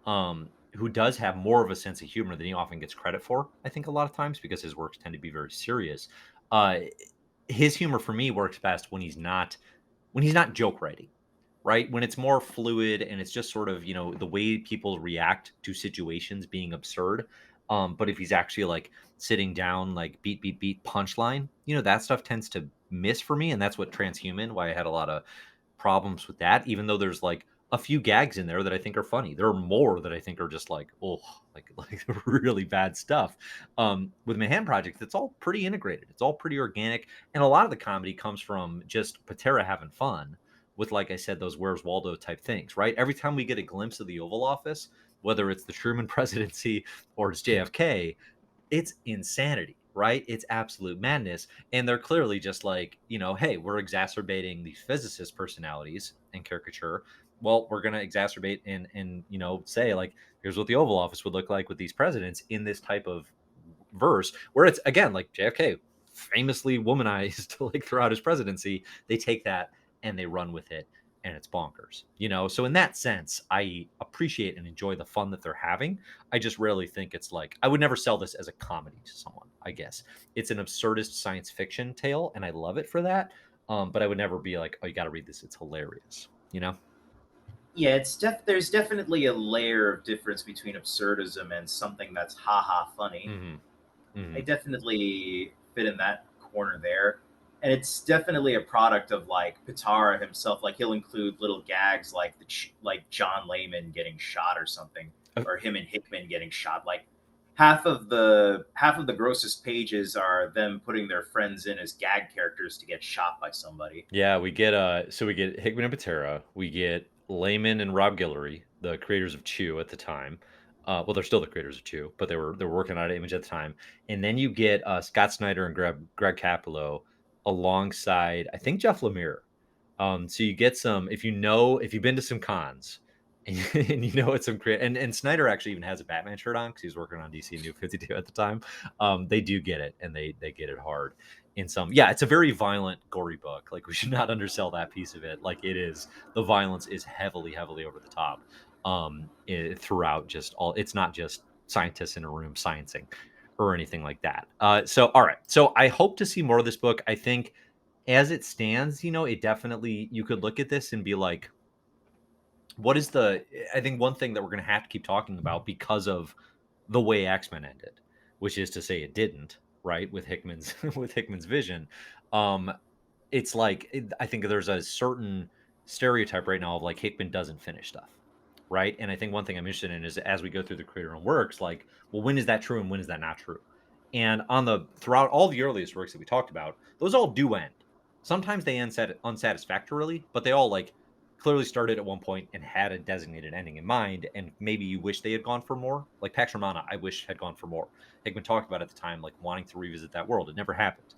who does have more of a sense of humor than he often gets credit for, I think a lot of times because his works tend to be very serious. Uh, his humor for me works best when he's not joke writing, right? When it's more fluid and it's just sort of, the way people react to situations being absurd. But if he's actually like sitting down, like beat, beat, beat, punchline, that stuff tends to miss for me. And that's what Transhuman, why I had a lot of problems with that, even though there's like a few gags in there that I think are funny. There are more that I think are just like, oh, like really bad stuff. With Manhattan Project, it's all pretty integrated. It's all pretty organic, and a lot of the comedy comes from just Pitarra having fun with, like I said, those Where's Waldo type things, right? Every time we get a glimpse of the Oval Office, whether it's the Truman presidency or it's JFK, it's insanity, right? It's absolute madness. And they're clearly just like, hey, we're exacerbating these physicist personalities and caricature. Well, we're going to exacerbate and, say like, here's what the Oval Office would look like with these presidents in this type of verse, where it's again like JFK famously womanized like throughout his presidency. They take that and they run with it, and it's bonkers, so in that sense I appreciate and enjoy the fun that they're having. I just rarely think it's like, I would never sell this as a comedy to someone. I guess it's an absurdist science fiction tale, and I love it for that. But I would never be like, oh, you got to read this, it's hilarious. Yeah, there's definitely a layer of difference between absurdism and something that's haha funny. Hmm. I Hmm. definitely fit in that corner there. And it's definitely a product of like Pitarra himself. Like he'll include little gags like like John Layman getting shot or something, or him and Hickman getting shot. Like half of the grossest pages are them putting their friends in as gag characters to get shot by somebody. Yeah, we get Hickman and Patera, we get Lehman and Rob Guillory, the creators of Chew at the time. Well, they're still the creators of Chew, but they were working on Image at the time. And then you get Scott Snyder and Greg Capullo alongside, I think, Jeff Lemire. So you get some, if you've been to some cons and, and it's some create, and Snyder actually even has a Batman shirt on because he's working on DC New 52 at the time. They do get it, and they get it hard in some. Yeah, it's a very violent, gory book. Like, we should not undersell that piece of it. Like, it is, the violence is heavily, heavily over the top. Throughout, just all, it's not just scientists in a room sciencing or anything like that. So all right, so I hope to see more of this book. I think as it stands, it definitely, you could look at this and be like, what is the, I think one thing that we're going to have to keep talking about because of the way X-Men ended, which is to say it didn't, right? With Hickman's with Hickman's vision. Um it's like, I think there's a certain stereotype right now of like Hickman doesn't finish stuff, right? And I think one thing I'm interested in is, as we go through the creator and works, like, well, when is that true and when is that not true? And on the throughout all the earliest works that we talked about, those all do end. Sometimes they end unsatisfactorily, but they all like clearly started at one point and had a designated ending in mind, and maybe you wish they had gone for more. Like Pax Romana, I wish had gone for more. Hickman talked about at the time, like wanting to revisit that world. It never happened.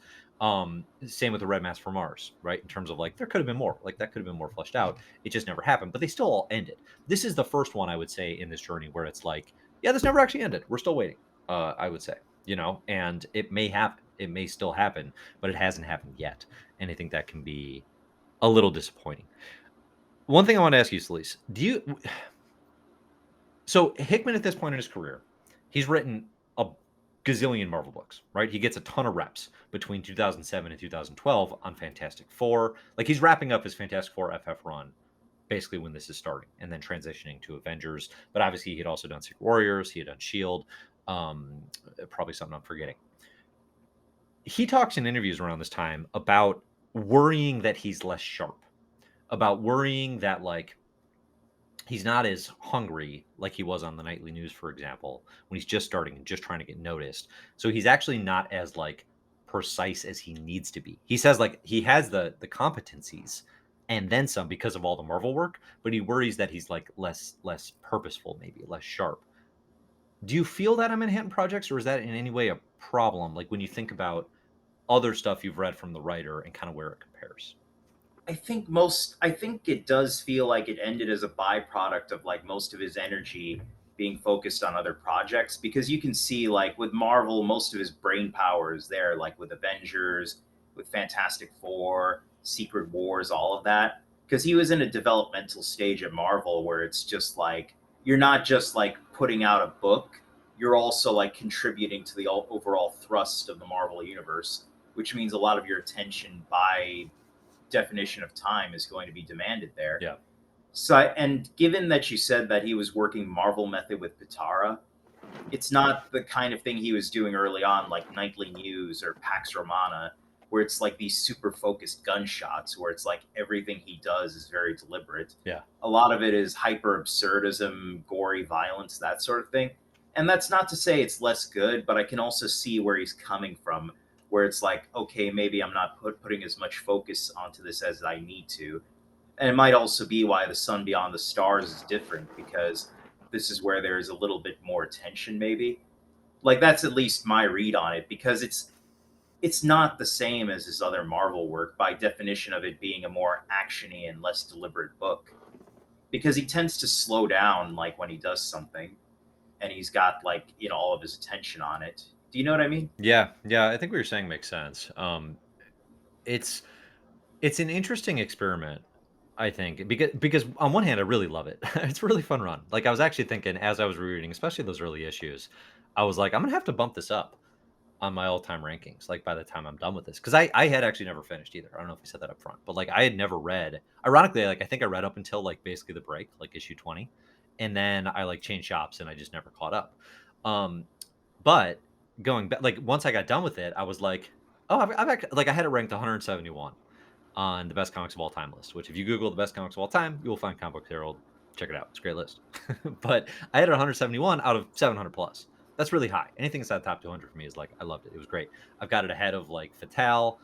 Same with the Red Mask from Mars, right? In terms of like, there could have been more, like that could have been more fleshed out. It just never happened, but they still all ended. This is the first one I would say in this journey where it's like, yeah, this never actually ended. We're still waiting. I would say, and it may happen. It may still happen, but it hasn't happened yet. And I think that can be a little disappointing. One thing I want to ask you, Celice, so Hickman at this point in his career, he's written a gazillion Marvel books, right? He gets a ton of reps between 2007 and 2012 on Fantastic Four. Like, he's wrapping up his Fantastic Four FF run basically when this is starting, and then transitioning to Avengers. But obviously, he had also done Secret Warriors, he had done Shield, probably something I'm forgetting. He talks in interviews around this time about worrying that he's less sharp, about worrying that like he's not as hungry like he was on the nightly news, for example, when he's just starting and just trying to get noticed. So he's actually not as like precise as he needs to be. He says like he has the competencies and then some because of all the Marvel work, but he worries that he's like less purposeful, maybe less sharp. Do you feel that on Manhattan Projects, or is that in any way a problem? Like when you think about other stuff you've read from the writer and kind of where it compares. I think it does feel like it ended as a byproduct of like most of his energy being focused on other projects, because you can see like with Marvel most of his brain power is there, like with Avengers with Fantastic Four, Secret Wars, all of that. Because he was in a developmental stage at Marvel where it's just like, you're not just like putting out a book, you're also like contributing to the overall thrust of the Marvel universe, which means a lot of your attention by definition of time is going to be demanded there. Yeah. So, and given that you said that he was working Marvel Method with Pitarra, it's not the kind of thing he was doing early on, like Nightly News or Pax Romana, where it's like these super focused gunshots, where it's like everything he does is very deliberate. Yeah. A lot of it is hyper absurdism, gory violence, that sort of thing. And that's not to say it's less good, but I can also see where he's coming from, where it's like, okay, maybe I'm not putting as much focus onto this as I need to. And it might also be why The Sun Beyond the Stars is different, because this is where there is a little bit more tension, maybe. Like that's at least my read on it, because it's not the same as his other Marvel work by definition of it being a more actiony and less deliberate book. Because he tends to slow down like when he does something, and he's got like all of his attention on it. Do you know what I mean? Yeah. Yeah. I think what you're saying makes sense. It's it's an interesting experiment, I think, because on one hand, I really love it. It's a really fun run. Like I was actually thinking as I was rereading, especially those early issues, I was like, I'm gonna have to bump this up on my all-time rankings, like by the time I'm done with this. Because I had actually never finished either. I don't know if you said that up front, but like I had never read, ironically, like I think I read up until like basically the break, like issue 20. And then I like changed shops and I just never caught up. Um, but going back, like once I got done with it, I was like, oh, I've actually, like I had it ranked 171 on the best comics of all time list, which if you Google the best comics of all time, you will find Comic Book Herald. Check it out. It's a great list. But I had it 171 out of 700 plus. That's really high. Anything inside the top 200 for me is like, I loved it. It was great. I've got it ahead of like Fatale,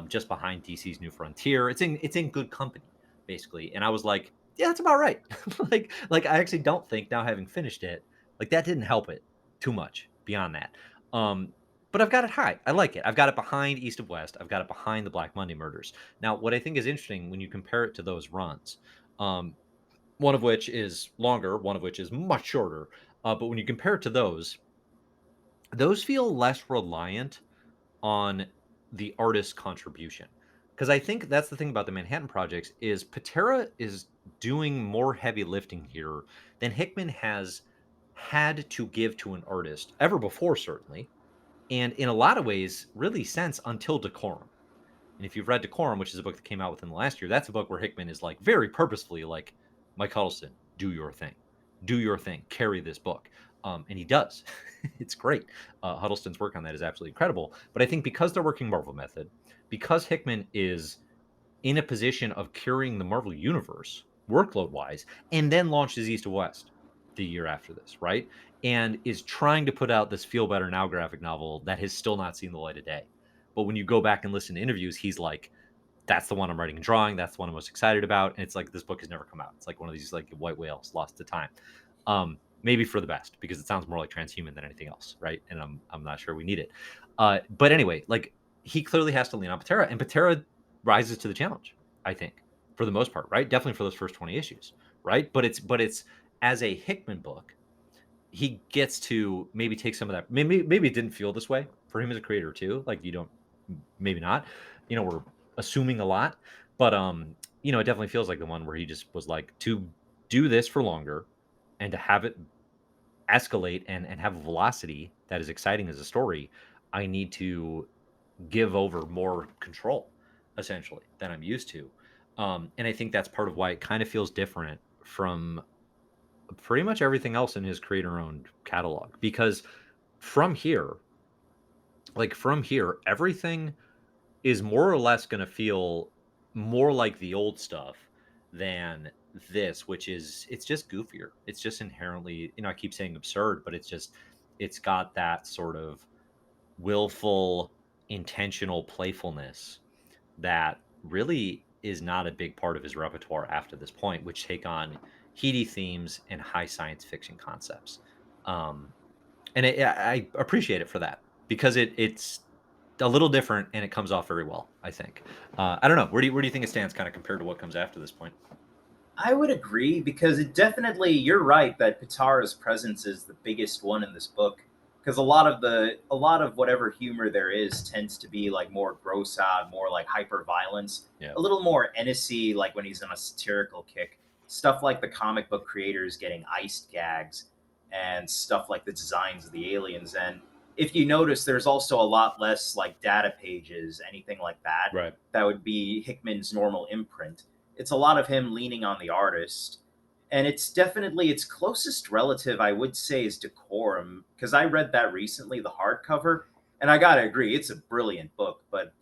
just behind DC's New Frontier. It's in good company, basically. And I was like, yeah, that's about right. like I actually don't think now having finished it, like that didn't help it too much beyond that. Um, but I've got it high. I like it. I've got it behind East of West. I've got it behind the Black Monday murders. Now, what I think is interesting when you compare it to those runs, um, one of which is longer, one of which is much shorter. But when you compare it to those feel less reliant on the artist's contribution. Because I think that's the thing about the Manhattan projects is Patera is doing more heavy lifting here than Hickman has had to give to an artist ever before, certainly, and in a lot of ways, really since Until Decorum. And if you've read Decorum, which is a book that came out within the last year, that's a book where Hickman is like very purposefully like, Mike Huddleston, do your thing, carry this book. And he does. It's great. Huddleston's work on that is absolutely incredible. But I think because they're working Marvel Method, because Hickman is in a position of carrying the Marvel universe workload wise, and then launches East to West the year after this, right? And is trying to put out this Feel Better Now graphic novel that has still not seen the light of day. But when you go back and listen to interviews, he's like, that's the one I'm writing and drawing. That's the one I'm most excited about. And it's like, this book has never come out. It's like one of these like white whales lost to time. Maybe for the best, because it sounds more like transhuman than anything else, right? And I'm not sure we need it. But anyway, like he clearly has to lean on Patera, and Patera rises to the challenge, I think, for the most part, right? Definitely for those first 20 issues, right? But it's as a Hickman book, he gets to maybe take some of that. Maybe it didn't feel this way for him as a creator too. Like you don't, maybe not. We're assuming a lot, but it definitely feels like the one where he just was like, to do this for longer and to have it escalate and have a velocity that is exciting as a story, I need to give over more control, essentially, than I'm used to. And I think that's part of why it kind of feels different from pretty much everything else in his creator-owned catalog. Because from here, everything is more or less going to feel more like the old stuff than this, which is, it's just goofier. It's just inherently, I keep saying absurd, but it's got that sort of willful, intentional playfulness that really is not a big part of his repertoire after this point, which take on heady themes and high science fiction concepts. Um, and I appreciate it for that, because it's a little different and it comes off very well, I think. I don't know. Where do you think it stands kind of compared to what comes after this point? I would agree because it definitely, you're right that Pitarra's presence is the biggest one in this book. because a lot of whatever humor there is tends to be like more gross out, more like hyper violence, Yeah. a little more Ennis-y, like when he's on a satirical kick. Stuff like the comic book creators getting iced gags, and stuff like the designs of the aliens. And if you notice, there's also a lot less like data pages, anything like that. Right. That would be Hickman's normal imprint. It's a lot of him leaning on the artist, and it's definitely its closest relative, I would say, is Decorum, because I read that recently, the hardcover, and I gotta agree, it's a brilliant book, but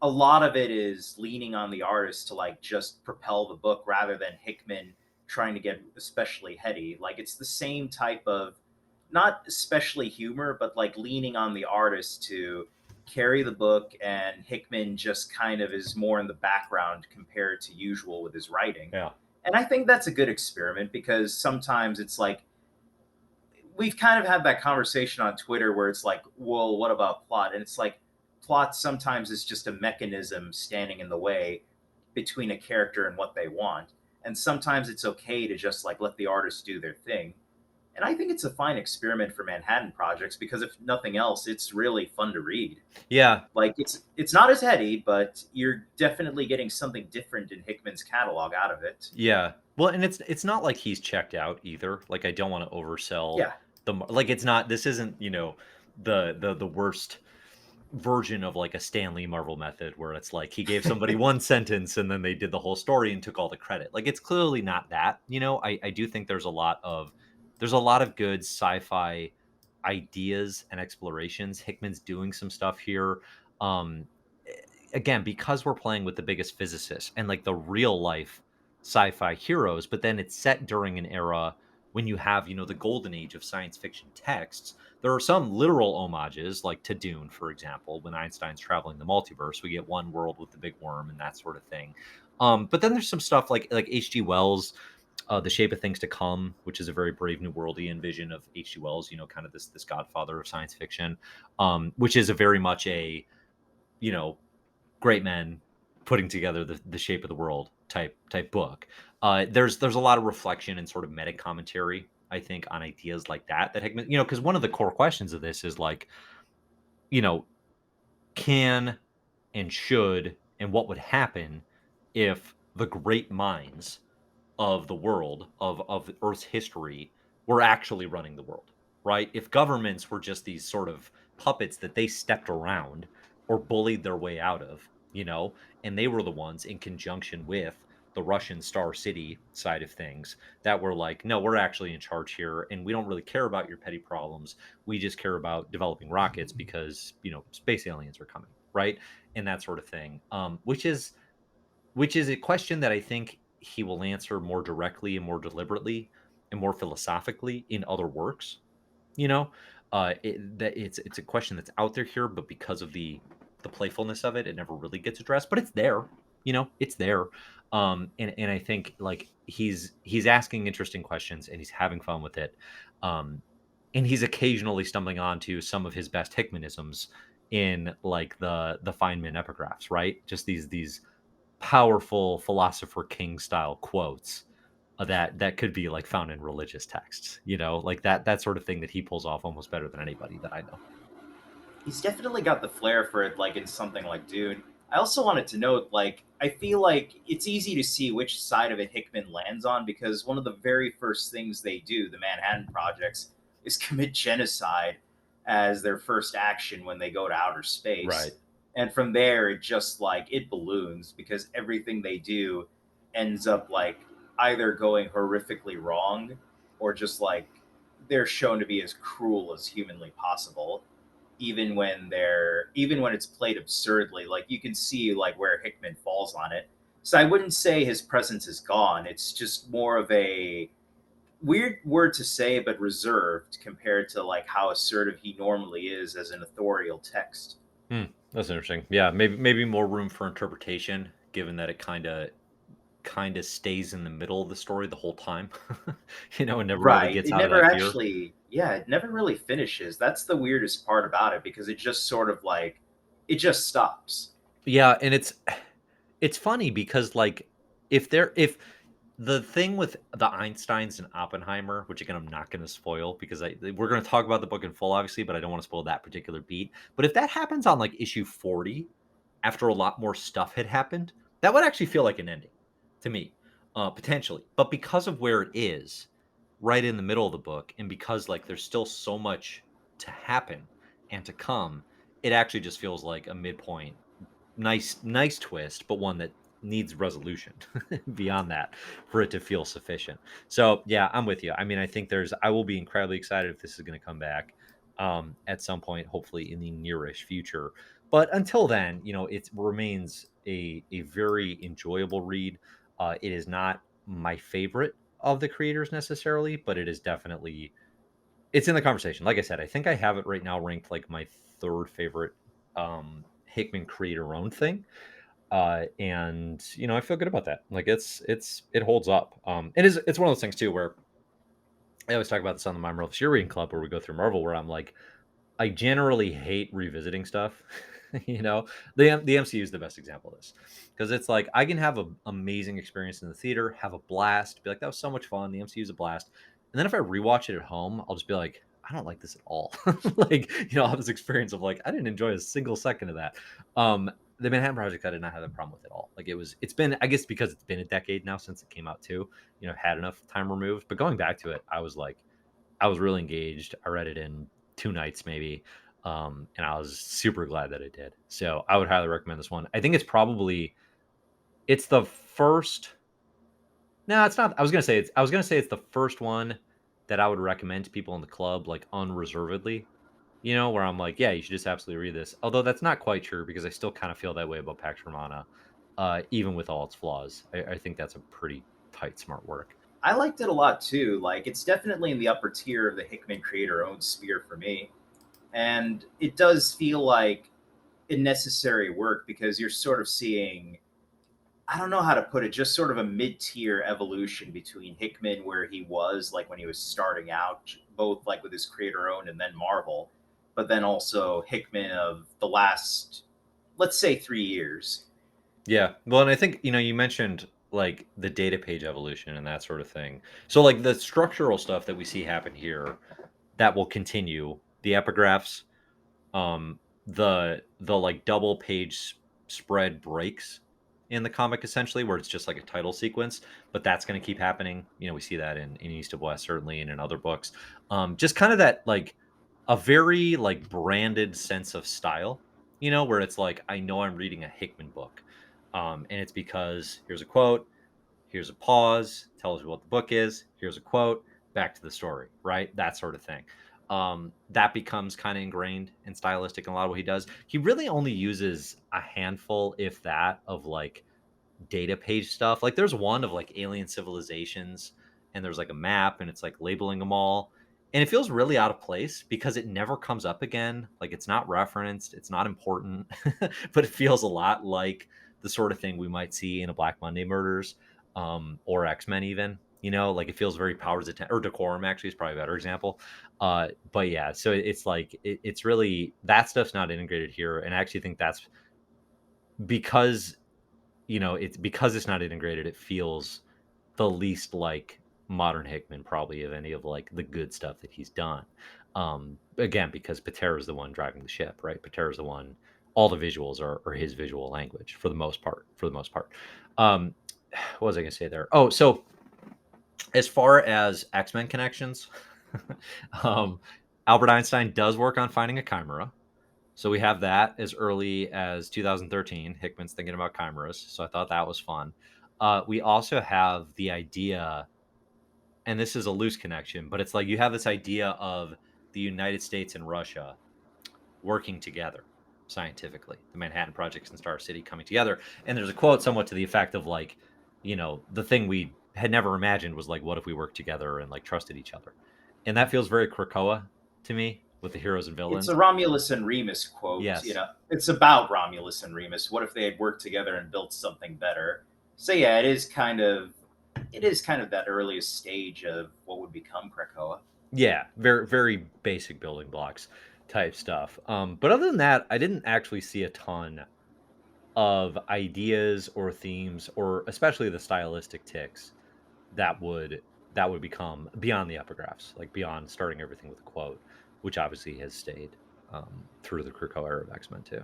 a lot of it is leaning on the artist to like just propel the book rather than Hickman trying to get especially heady. Like it's the same type of, not especially humor, but like leaning on the artist to carry the book, and Hickman just kind of is more in the background compared to usual with his writing. Yeah. And I think that's a good experiment, because sometimes it's like we've kind of had that conversation on Twitter where it's like, well, what about plot? And it's like plot sometimes is just a mechanism standing in the way between a character and what they want. And sometimes it's okay to just like let the artist do their thing. And I think it's a fine experiment for Manhattan Projects, because if nothing else, it's really fun to read. Yeah. Like it's not as heady, but you're definitely getting something different in Hickman's catalog out of it. Yeah. Well, and it's not like he's checked out either. Like I don't want to oversell Yeah. like it's not, this isn't, the worst version of like a Stanley Marvel method where it's like he gave somebody one sentence and then they did the whole story and took all the credit. Like it's clearly not that. I do think there's a lot of good sci-fi ideas and explorations. Hickman's doing some stuff here. Um Again, because we're playing with the biggest physicists and like the real life sci-fi heroes, but then it's set during an era when you have, the golden age of science fiction texts. There are some literal homages, like to Dune, for example, when Einstein's traveling the multiverse, we get one world with the big worm and that sort of thing. But then there's some stuff like H.G. Wells, The Shape of Things to Come, which is a very Brave New Worldian vision of H.G. Wells, kind of this godfather of science fiction, which is a very much a, you know, great men putting together the shape of the world type book. There's a lot of reflection and sort of meta commentary, I think, on ideas like that Hickman, because one of the core questions of this is like, you know, can and should and what would happen if the great minds of the world of Earth's history were actually running the world, right? If governments were just these sort of puppets that they stepped around or bullied their way out of, and they were the ones in conjunction with the Russian Star City side of things that were like, no, we're actually in charge here and we don't really care about your petty problems. We just care about developing rockets because, space aliens are coming, right? And that sort of thing. Which is a question that I think he will answer more directly and more deliberately and more philosophically in other works. You know, it's a question that's out there here, but because of the playfulness of it, it never really gets addressed. But it's there. It's there. And I think like he's asking interesting questions and he's having fun with it. Um, and he's occasionally stumbling onto some of his best Hickmanisms in like the Feynman epigraphs, right? Just these powerful philosopher king style quotes that could be like found in religious texts, like that sort of thing that he pulls off almost better than anybody that I know. He's definitely got the flair for it, like in something like Dune. I also wanted to note, like, I feel like it's easy to see which side of it Hickman lands on, because one of the very first things they do, the Manhattan Projects, is commit genocide as their first action when they go to outer Right. space. And from there, it just like it balloons, because everything they do ends up like either going horrifically wrong, or just like they're shown to be as cruel as humanly possible, even when it's played absurdly. Like you can see like where Hickman falls on it. So I wouldn't say his presence is gone. It's just more of a weird word to say, but reserved compared to like how assertive he normally is as an authorial text. That's interesting. Yeah, maybe more room for interpretation, given that it kind of stays in the middle of the story the whole time, and never really Right. gets It out of never that gear. actually, yeah, it never really finishes. That's the weirdest part about it, because it just sort of like it just stops. Yeah, and it's funny because like if the thing with the Einsteins and Oppenheimer, which again I'm not going to spoil because we're going to talk about the book in full, obviously, but I don't want to spoil that particular beat. But if that happens on like issue 40, after a lot more stuff had happened, that would actually feel like an ending to me, potentially. But because of where it is, right in the middle of the book, and because like there's still so much to happen and to come, it actually just feels like a midpoint. Nice twist, but one that needs resolution beyond that for it to feel sufficient. So yeah, I'm with you. I mean, I think I will be incredibly excited if this is going to come back at some point, hopefully in the nearish future. But until then, it remains a very enjoyable read. It is not my favorite of the creators necessarily, but it is definitely it's in the conversation. Like I said, I think I have it right now ranked like my third favorite Hickman creator owned thing. And I feel good about that. Like it holds up. It's one of those things too where I always talk about this on the My Marvel Year Reading Club where we go through Marvel, where I'm like, I generally hate revisiting stuff. The MCU is the best example of this because it's like I can have an amazing experience in the theater, have a blast, be like that was so much fun. The MCU is a blast, and then if I rewatch it at home, I'll just be like, I don't like this at all. Like I'll have this experience of like I didn't enjoy a single second of that. The Manhattan Project, I did not have that problem with at all. Like it's been, I guess because it's been a decade now since it came out too. Had enough time removed, but going back to it, I was like, I was really engaged. I read it in 2 nights maybe. And I was super glad that I did. So I would highly recommend this one. I think it's the first. No, it's not. I was gonna say it's the first one that I would recommend to people in the club, like unreservedly. Where I'm like, yeah, you should just absolutely read this. Although that's not quite true because I still kind of feel that way about Pax Romana, even with all its flaws. I think that's a pretty tight, smart work. I liked it a lot too. Like, it's definitely in the upper tier of the Hickman creator owned sphere for me. And it does feel like a necessary work because you're sort of seeing, I don't know how to put it, just sort of a mid tier evolution between Hickman, where he was like when he was starting out, both like with his creator owned and then Marvel, but then also Hickman of the last, let's say, 3 years. Yeah. Well, and I think, you mentioned like the data page evolution and that sort of thing. So like the structural stuff that we see happen here that will continue, the epigraphs, um the like double page spread breaks in the comic essentially where it's just like a title sequence, but that's going to keep happening. We see that in East of West certainly and in other books. Just kind of that like a very like branded sense of style, where it's like I know I'm reading a Hickman book. And it's because here's a quote, here's a pause, tells you what the book is, here's a quote, back to the story, right? That sort of thing. That becomes kind of ingrained and stylistic in a lot of what he does. He really only uses a handful, if that, of like data page stuff. Like there's one of like alien civilizations, and there's like a map, and it's like labeling them all. And it feels really out of place because it never comes up again. Like it's not referenced, it's not important, but it feels a lot like the sort of thing we might see in a Black Monday Murders, or X-Men even. Like it feels very Powers of Ten or Decorum actually is probably a better example. But yeah, so it's like it's really that stuff's not integrated here, and I actually think that's because it's because it's not integrated. It feels the least like modern Hickman probably of any of like the good stuff that he's done. Again, because Pitarra is the one driving the ship, right? Pitarra is the one. All the visuals are his visual language for the most part. For the most part. Um, what was I going to say there? Oh, so as far as X-Men connections, um, Albert Einstein does work on finding a chimera. So we have that as early as 2013. Hickman's thinking about chimeras. So I thought that was fun. We also have the idea, and this is a loose connection, but it's like you have this idea of the United States and Russia working together scientifically, the Manhattan Project and Star City coming together. And there's a quote somewhat to the effect of like, the thing we had never imagined was like, what if we worked together and like trusted each other? And that feels very Krakoa to me with the heroes and It's a villains. Romulus and Remus quote. Yes. It's about Romulus and Remus. What if they had worked together and built something better? So yeah, it is kind of that earliest stage of what would become Krakoa. Yeah, very very basic building blocks type stuff. But other than that, I didn't actually see a ton of ideas or themes or especially the stylistic ticks that would that would become beyond the epigraphs, like beyond starting everything with a quote, which obviously has stayed through the Krakow era of X-Men too.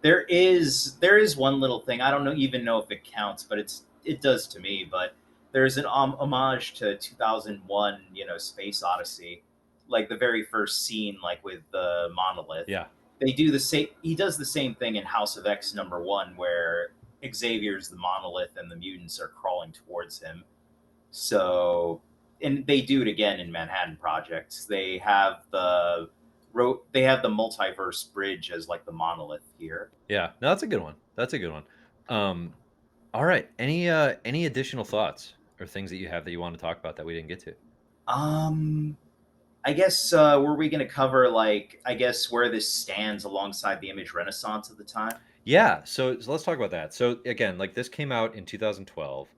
There is one little thing. I don't know even know if it counts, but it does to me. But there's an homage to 2001, Space Odyssey, like the very first scene, like with the monolith. Yeah, They do the same. He does the same thing in House of X #1, where Xavier's the monolith and the mutants are crawling towards him. So, and they do it again in Manhattan Projects. They have the multiverse bridge as like the monolith here. yeah. No, that's a good one. That's a good one. Um, all right. Any additional thoughts or things that you have that you want to talk about that we didn't get to? Um, I guess were we going to cover like I guess where this stands alongside the Image Renaissance of the time? Yeah. So let's talk about that. So again, like this came out in 2012,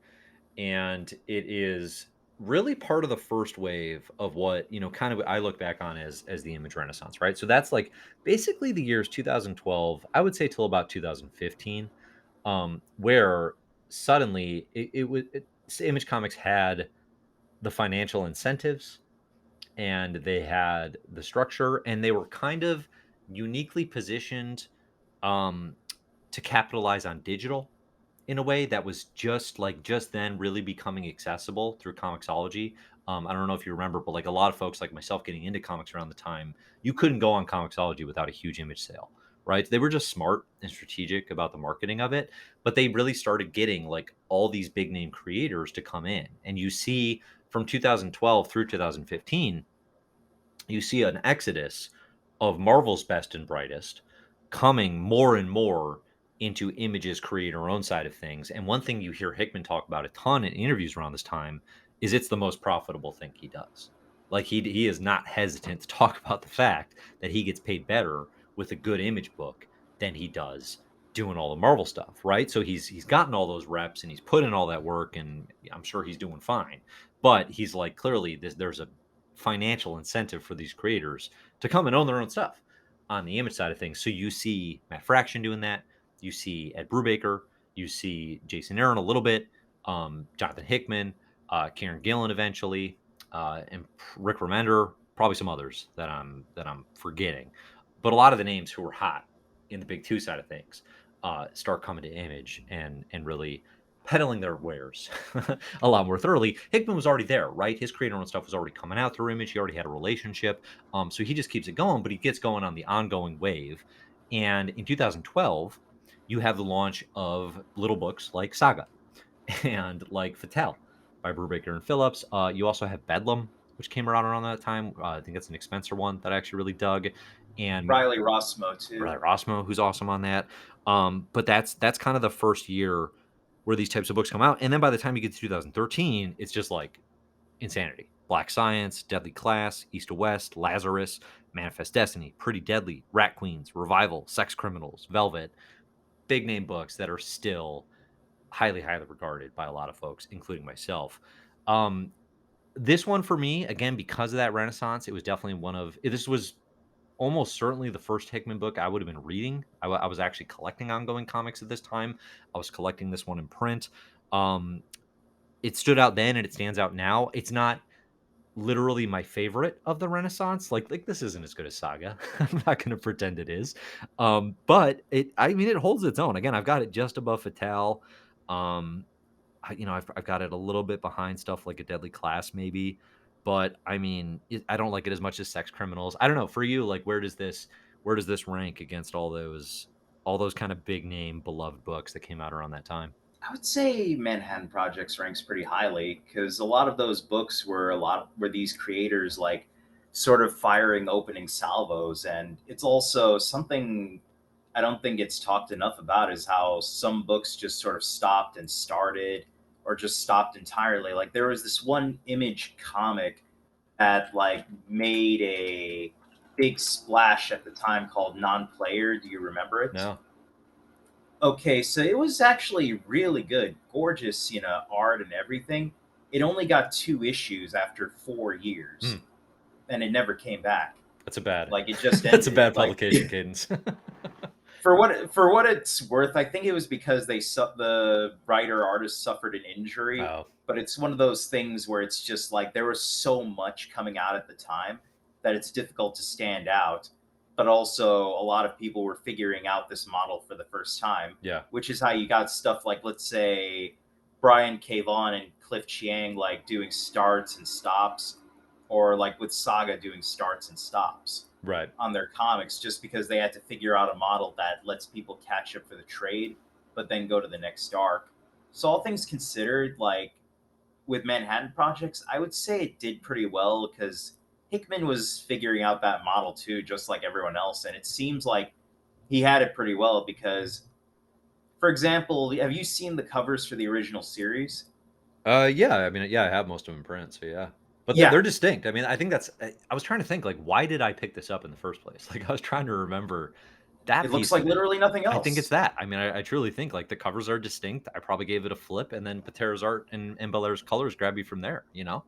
and it is really part of the first wave of what kind of I look back on as the image renaissance, right? So that's like basically the years 2012, I would say, till about 2015, where suddenly Image Comics had the financial incentives, and they had the structure, and they were kind of uniquely positioned um, to capitalize on digital in a way that was just then really becoming accessible through Comixology. I don't know if you remember, but like a lot of folks like myself getting into comics around the time, you couldn't go on Comixology without a huge image sale, right? They were just smart and strategic about the marketing of it, but they really started getting like all these big name creators to come in. And you see from 2012 through 2015, you see an exodus of Marvel's best and brightest coming more and more into Image's creator own side of things. And one thing you hear Hickman talk about a ton in interviews around this time is it's the most profitable thing he does. Like he is not hesitant to talk about the fact that he gets paid better with a good Image book than he does doing all the Marvel stuff, right? So he's gotten all those reps and he's put in all that work, and I'm sure he's doing fine. But he's like, clearly there's a financial incentive for these creators to come and own their own stuff on the Image side of things. So you see Matt Fraction doing that. You see Ed Brubaker. You see Jason Aaron a little bit. Jonathan Hickman, Kieran Gillen eventually, and Rick Remender. Probably some others that I'm forgetting, but a lot of the names who were hot in the Big Two side of things start coming to Image and really peddling their wares a lot more thoroughly. Hickman was already there, right? His creator owned stuff was already coming out through Image. He already had a relationship. So he just keeps it going, but he gets going on the ongoing wave. And in 2012, you have the launch of little books like Saga and like Fatale by Brubaker and Phillips. You also have Bedlam, which came around that time. I think that's an Nick Spencer one that I actually really dug. And Riley Rossmo too. Riley Rossmo, who's awesome on that. But that's kind of the first year where these types of books come out. And then by the time you get to 2013, it's just like insanity. Black Science, Deadly Class, East to West, Lazarus, Manifest Destiny, Pretty Deadly, Rat Queens, Revival, Sex Criminals, Velvet, big name books that are still highly, highly regarded by a lot of folks, including myself. Um, this one for me, again, because of that Renaissance, it was definitely this was almost certainly the first Hickman book I would have been reading. I was actually collecting ongoing comics at this time. I was collecting this one in print. Um, it stood out then and it stands out now. It's not literally my favorite of the Renaissance. Like this isn't as good as Saga. I'm not going to pretend it is. But I mean, it holds its own. Again, I've got it just above Fatale. Um, I've got it a little bit behind stuff like a Deadly Class, maybe. But I mean, I don't like it as much as Sex Criminals. I don't know. For you, like, where does this rank against all those kind of big name beloved books that came out around that time? I would say Manhattan Projects ranks pretty highly because a lot of those books were these creators like sort of firing opening salvos, and it's also something I don't think it's talked enough about is how some books just sort of stopped and started or just stopped entirely. Like there was this one Image comic that like made a big splash at the time called Non-Player. Do you remember it? No. Okay, so it was actually really good, gorgeous, art and everything. It only got 2 issues after 4 years, Hmm. and it never came back. That's a bad Like it just that's a ended. bad Like publication cadence. For what it's worth, I think it was because the writer artist suffered an injury. Oh, But it's one of those things where it's just like there was so much coming out at the time that it's difficult to stand out. But also, a lot of people were figuring out this model for the first time, yeah, which is how you got stuff like, let's say, Brian K. Vaughan and Cliff Chiang like doing starts and stops, or like with Saga doing starts and stops right. on their comics, just because they had to figure out a model that lets people catch up for the trade, but then go to the next arc. So all things considered, like with Manhattan Projects, I would say it did pretty well because Hickman was figuring out that model too, just like everyone else, and it seems like he had it pretty well because, for example, have you seen the covers for the original series? Yeah, I mean, yeah, I have most of them in print, so yeah. But they're, Yeah, they're distinct. I mean, I think that's. I was trying to think, like, why did I pick this up in the first place? Like, I was trying to remember that it looks piece like of it. literally nothing I think it's else. that. I mean, I truly think like the covers are distinct. I probably gave it a flip, and then Paterra's art and Belair's colors grab you from there. You know.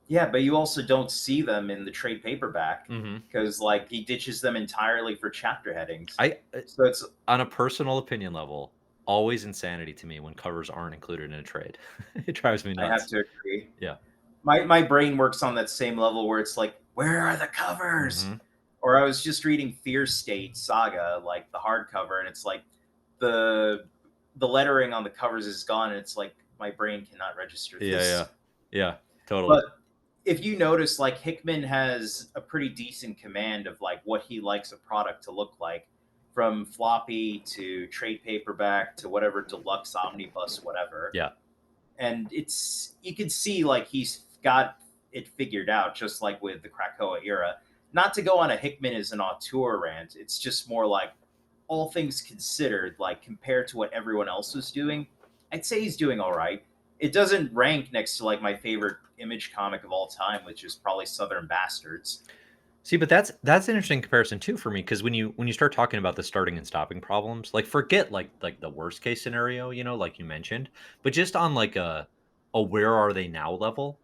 Yeah, but you also don't see them in the trade paperback Hmm. because like he ditches them entirely for chapter headings. I So it's On a personal opinion level, always insanity to me when covers aren't included in a trade. It drives me I have nuts. to agree. Yeah. My brain works on that same level where it's like, where are the covers? Hmm. Or I was just reading Fear State Saga, like the hardcover, and it's like the the lettering on the covers is gone, and it's like my brain cannot register Yeah. Yeah. this. Yeah. Totally. But if you notice, like Hickman has a pretty decent command of like what he likes a product to look like, from floppy to trade paperback to whatever deluxe omnibus, whatever. Yeah. And it's you can see like he's got it figured out, just like with the Krakoa era. Not to go on a Hickman as an auteur rant, it's just more like all things considered, like compared to what everyone else was doing, I'd say he's doing all right. It doesn't rank next to like my favorite Image comic of all time, which is probably Southern Bastards. See, but that's an interesting comparison too for me because when you start talking about the starting and stopping problems, like forget like the worst case scenario, like you mentioned, but just on like a where are they now level,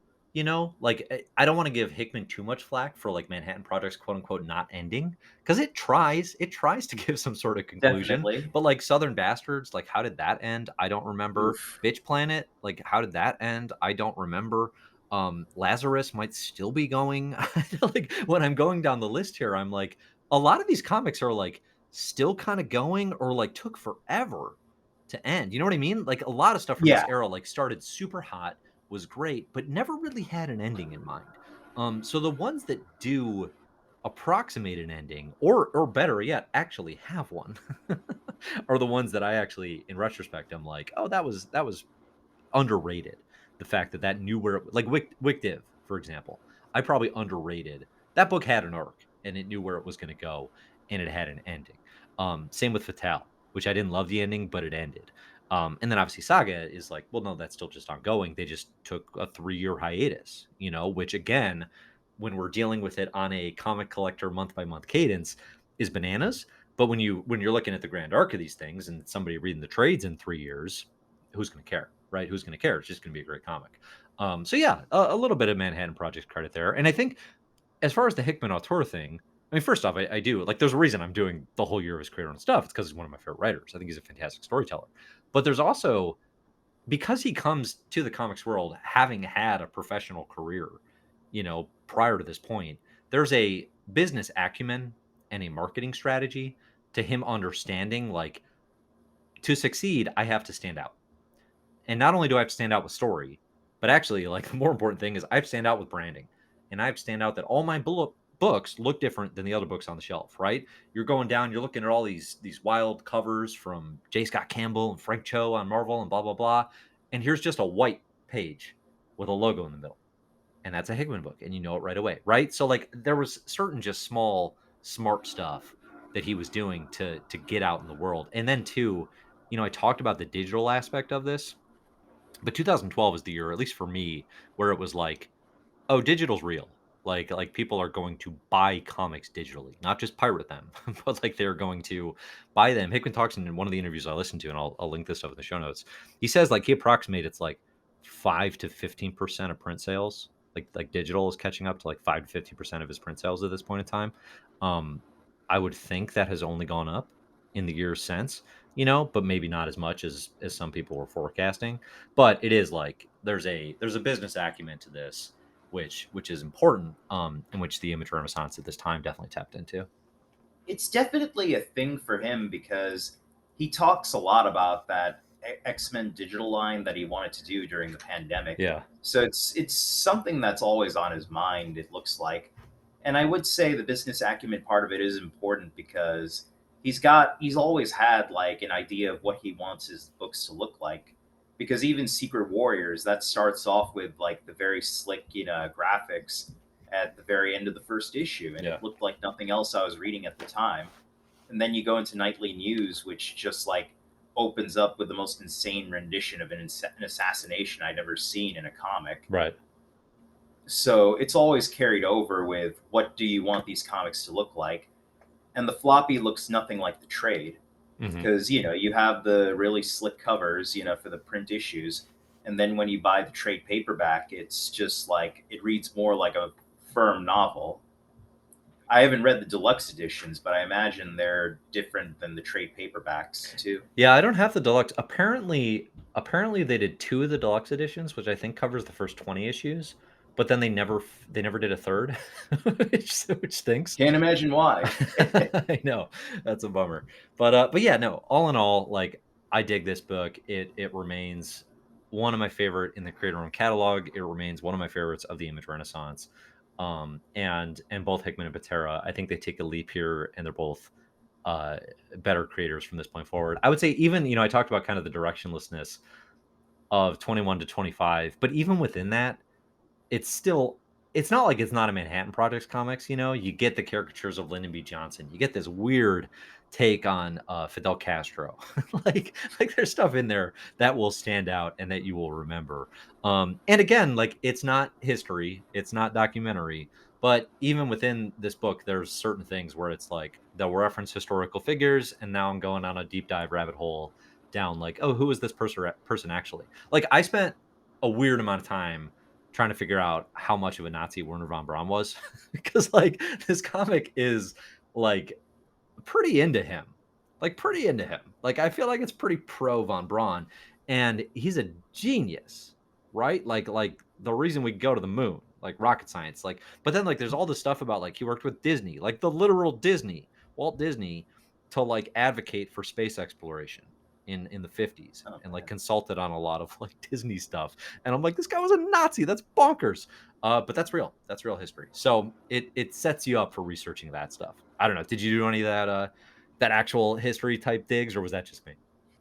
like I don't want to give Hickman too much flack for like Manhattan Project's quote unquote not ending because it tries to give some sort of conclusion, Definitely. but like Southern Bastards, like how did that end? I don't remember. Oof. Bitch Planet, like how did that end? I don't remember. Lazarus might still be going. Like when I'm going down the list here, I'm like, a lot of these comics are like still kind of going or like took forever to end. You know what I mean? Like a lot of stuff from this Yeah. era like started super hot, was great, but never really had an ending in mind. So the ones that do approximate an ending, or better yet, actually have one, are the ones that I actually, in retrospect, I'm like, oh, that was underrated. The fact that knew where it, like Wick Div, for example, I probably underrated that book. Had an arc and it knew where it was going to go, and it had an ending. Same with Fatale, which I didn't love the ending, but it ended. And then obviously Saga is like, well, no, that's still just ongoing. They just took a 3-year hiatus, which again, when we're dealing with it on a comic collector month by month cadence, is bananas. But when you're looking at the grand arc of these things and somebody reading the trades in 3 years, who's going to care, right? Who's going to care? It's just going to be a great comic. So yeah, a little bit of Manhattan Project credit there. And I think as far as the Hickman auteur thing, I mean, first off, I do like. There's a reason I'm doing the whole year of his career and stuff. It's because he's one of my favorite writers. I think he's a fantastic storyteller. But there's also, because he comes to the comics world having had a professional career, prior to this point, there's a business acumen and a marketing strategy to him understanding like, to succeed, I have to stand out. And not only do I have to stand out with story, but actually, like the more important thing is I have to stand out with branding, and I have to stand out that all my books look different than the other books on the shelf. Right? You're going down, you're looking at all these wild covers from J. Scott Campbell and Frank Cho on Marvel and blah blah blah, and here's just a white page with a logo in the middle, and that's a Hickman book, and you know it right away, right? So like there was certain just small smart stuff that he was doing to get out in the world, and then too, I talked about the digital aspect of this, but 2012 is the year, at least for me, where it was like, oh, digital's real. Like people are going to buy comics digitally, not just pirate them, but like they're going to buy them. Hickman talks in one of the interviews I listened to, and I'll link this up in the show notes. He says like he approximates it's like 5 to 15% of print sales. Like digital is catching up to like 5 to 15% of his print sales at this point in time. Um, I would think that has only gone up. in the years since, but maybe not as much as some people were forecasting. But it is like there's a business acumen to this, which is important, in which the image renaissance at this time definitely tapped into. It's definitely a thing for him because he talks a lot about that X-Men digital line that he wanted to do during the pandemic. Yeah. So it's something that's always on his mind, it looks like. And I would say the business acumen part of it is important because he's always had like an idea of what he wants his books to look like. Because even Secret Warriors, that starts off with like the very slick, graphics at the very end of the first issue, and it Yeah. looked like nothing else I was reading at the time. And then you go into Nightly News, which just like opens up with the most insane rendition of an assassination I'd ever seen in a comic. Right. So it's always carried over with what do you want these comics to look like? And the floppy looks nothing like the trade Hmm. because you have the really slick covers, for the print issues, and then when you buy the trade paperback, it's just like it reads more like a firm novel. I haven't read the deluxe editions, but I imagine they're different than the trade paperbacks too. Yeah, I don't have the deluxe. Apparently they did two of the deluxe editions, which I think covers the first 20 issues, but then they never did a third, which stinks. Can't imagine why. I know, that's a bummer. But yeah, no, all in all, like, I dig this book. It remains one of my favorite in the Creator Owned catalog. It remains one of my favorites of the Image Renaissance. And both Hickman and Pitarra, I think they take a leap here, and they're both uh better creators from this point forward. I would say, even, I talked about kind of the directionlessness of 21 to 25, but even within that, it's not like it's not a Manhattan Projects comics. You get the caricatures of Lyndon B. Johnson. You get this weird take on Fidel Castro. like there's stuff in there that will stand out and that you will remember. And again, like, it's not history, it's not documentary, but even within this book, there's certain things where it's like they'll reference historical figures, and now I'm going on a deep dive rabbit hole down, like, oh, who is this person actually? Like, I spent a weird amount of time trying to figure out how much of a Nazi Werner von Braun was, because, like, this comic is, like, pretty into him. Like, pretty into him. Like, I feel like it's pretty pro von Braun, and he's a genius, right? Like the reason we go to the moon, like rocket science. Like, but then, like, there's all this stuff about, like, he worked with Disney, like the literal Disney, Walt Disney, to, like, advocate for space exploration in the 50s, Oh and, like, man. consulted on a lot of, like, Disney stuff. And I'm like, this guy was a Nazi. That's bonkers. But that's real. That's real history. So it sets you up for researching that stuff. I don't know. Did you do any of that actual history type digs, or was that just me?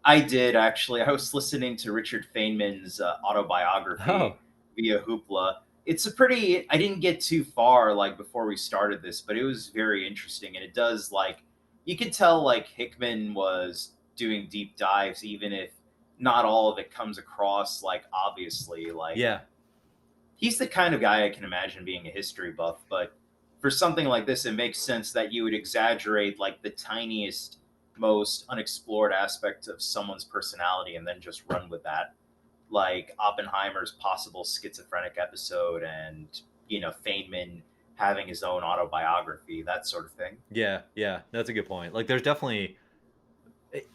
I did actually. I was listening to Richard Feynman's autobiography Oh, via Hoopla. It's a pretty. I didn't get too far like before we started this, but it was very interesting, and it does like you can tell like Hickman was doing deep dives, even if not all of it comes across like obviously. Like yeah, he's the kind of guy I can imagine being a history buff, but for something like this, it makes sense that you would exaggerate like the tiniest, most unexplored aspect of someone's personality and then just run with that. Like Oppenheimer's possible schizophrenic episode and, Feynman having his own autobiography, that sort of thing. yeah, yeah. That's a good point. Like, there's definitely,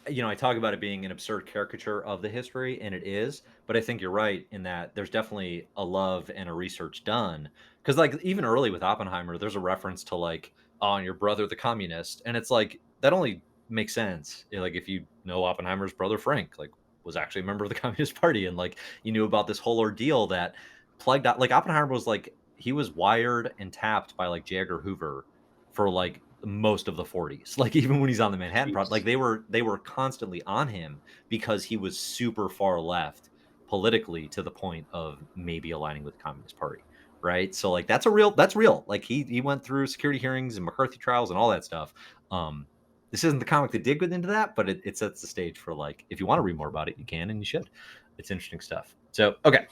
I talk about it being an absurd caricature of the history, and it is. But I think you're right in that there's definitely a love and a research done, because, like, even early with Oppenheimer, there's a reference to, like, oh, and your brother the communist, and it's like that only makes sense, like, if you know Oppenheimer's brother Frank, like, was actually a member of the Communist Party, and, like, you knew about this whole ordeal that plagued out. Like, Oppenheimer was, like, he was wired and tapped by, like, J. Edgar Hoover for, like, most of the 40s. Like, even when he's on the Manhattan Project, like, Jeez. they were constantly on him because he was super far left politically, to the point of maybe aligning with the Communist Party, right? So, like, that's real. Like, he went through security hearings and McCarthy trials and all that stuff. um this isn't the comic that did get into that, but it sets the stage for, like, if you want to read more about it, you can, and you should. It's interesting stuff. So, okay,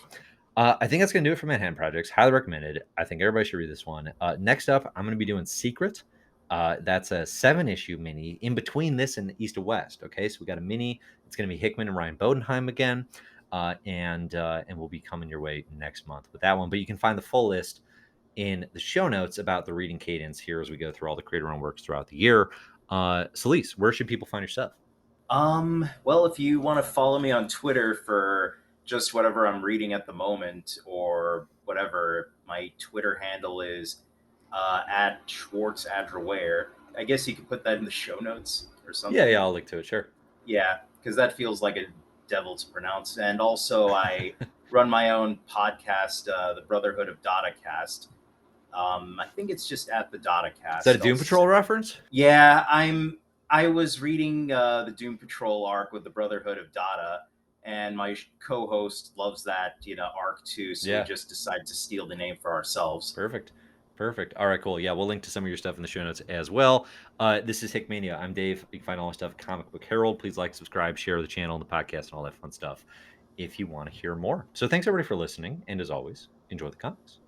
I think that's going to do it for Manhattan Projects. Highly recommended. I think everybody should read this one. Next up, I'm going to be doing Secret. That's a 7-issue mini in between this and East to West. Okay, so we got a mini. It's going to be Hickman and Ryan Bodenheim again, and we'll be coming your way next month with that one. But you can find the full list in the show notes about the reading cadence here as we go through all the creator owned works throughout the year. Celice, where should people find your stuff? Well, if you want to follow me on Twitter for just whatever I'm reading at the moment or whatever, my Twitter handle is at Schwartz Adraware. I guess you could put that in the show notes or Yeah, something. I'll link to it. Sure. Yeah, because that feels like a devil to pronounce. And also, I run my own podcast, the Brotherhood of Datacast. I think it's just at the Is that a Datacast. Doom Also, Patrol reference? yeah, I was reading the Doom Patrol arc with the Brotherhood of Data, and my co-host loves that arc too. So we Yeah. just decided to steal the name for ourselves. Perfect. Perfect. All right, cool. Yeah, we'll link to some of your stuff in the show notes as well. This is Hickmania. I'm Dave. You can find all my stuff at Comic Book Herald. Please like, subscribe, share the channel, the podcast, and all that fun stuff if you want to hear more. So thanks everybody for listening. And as always, enjoy the comics.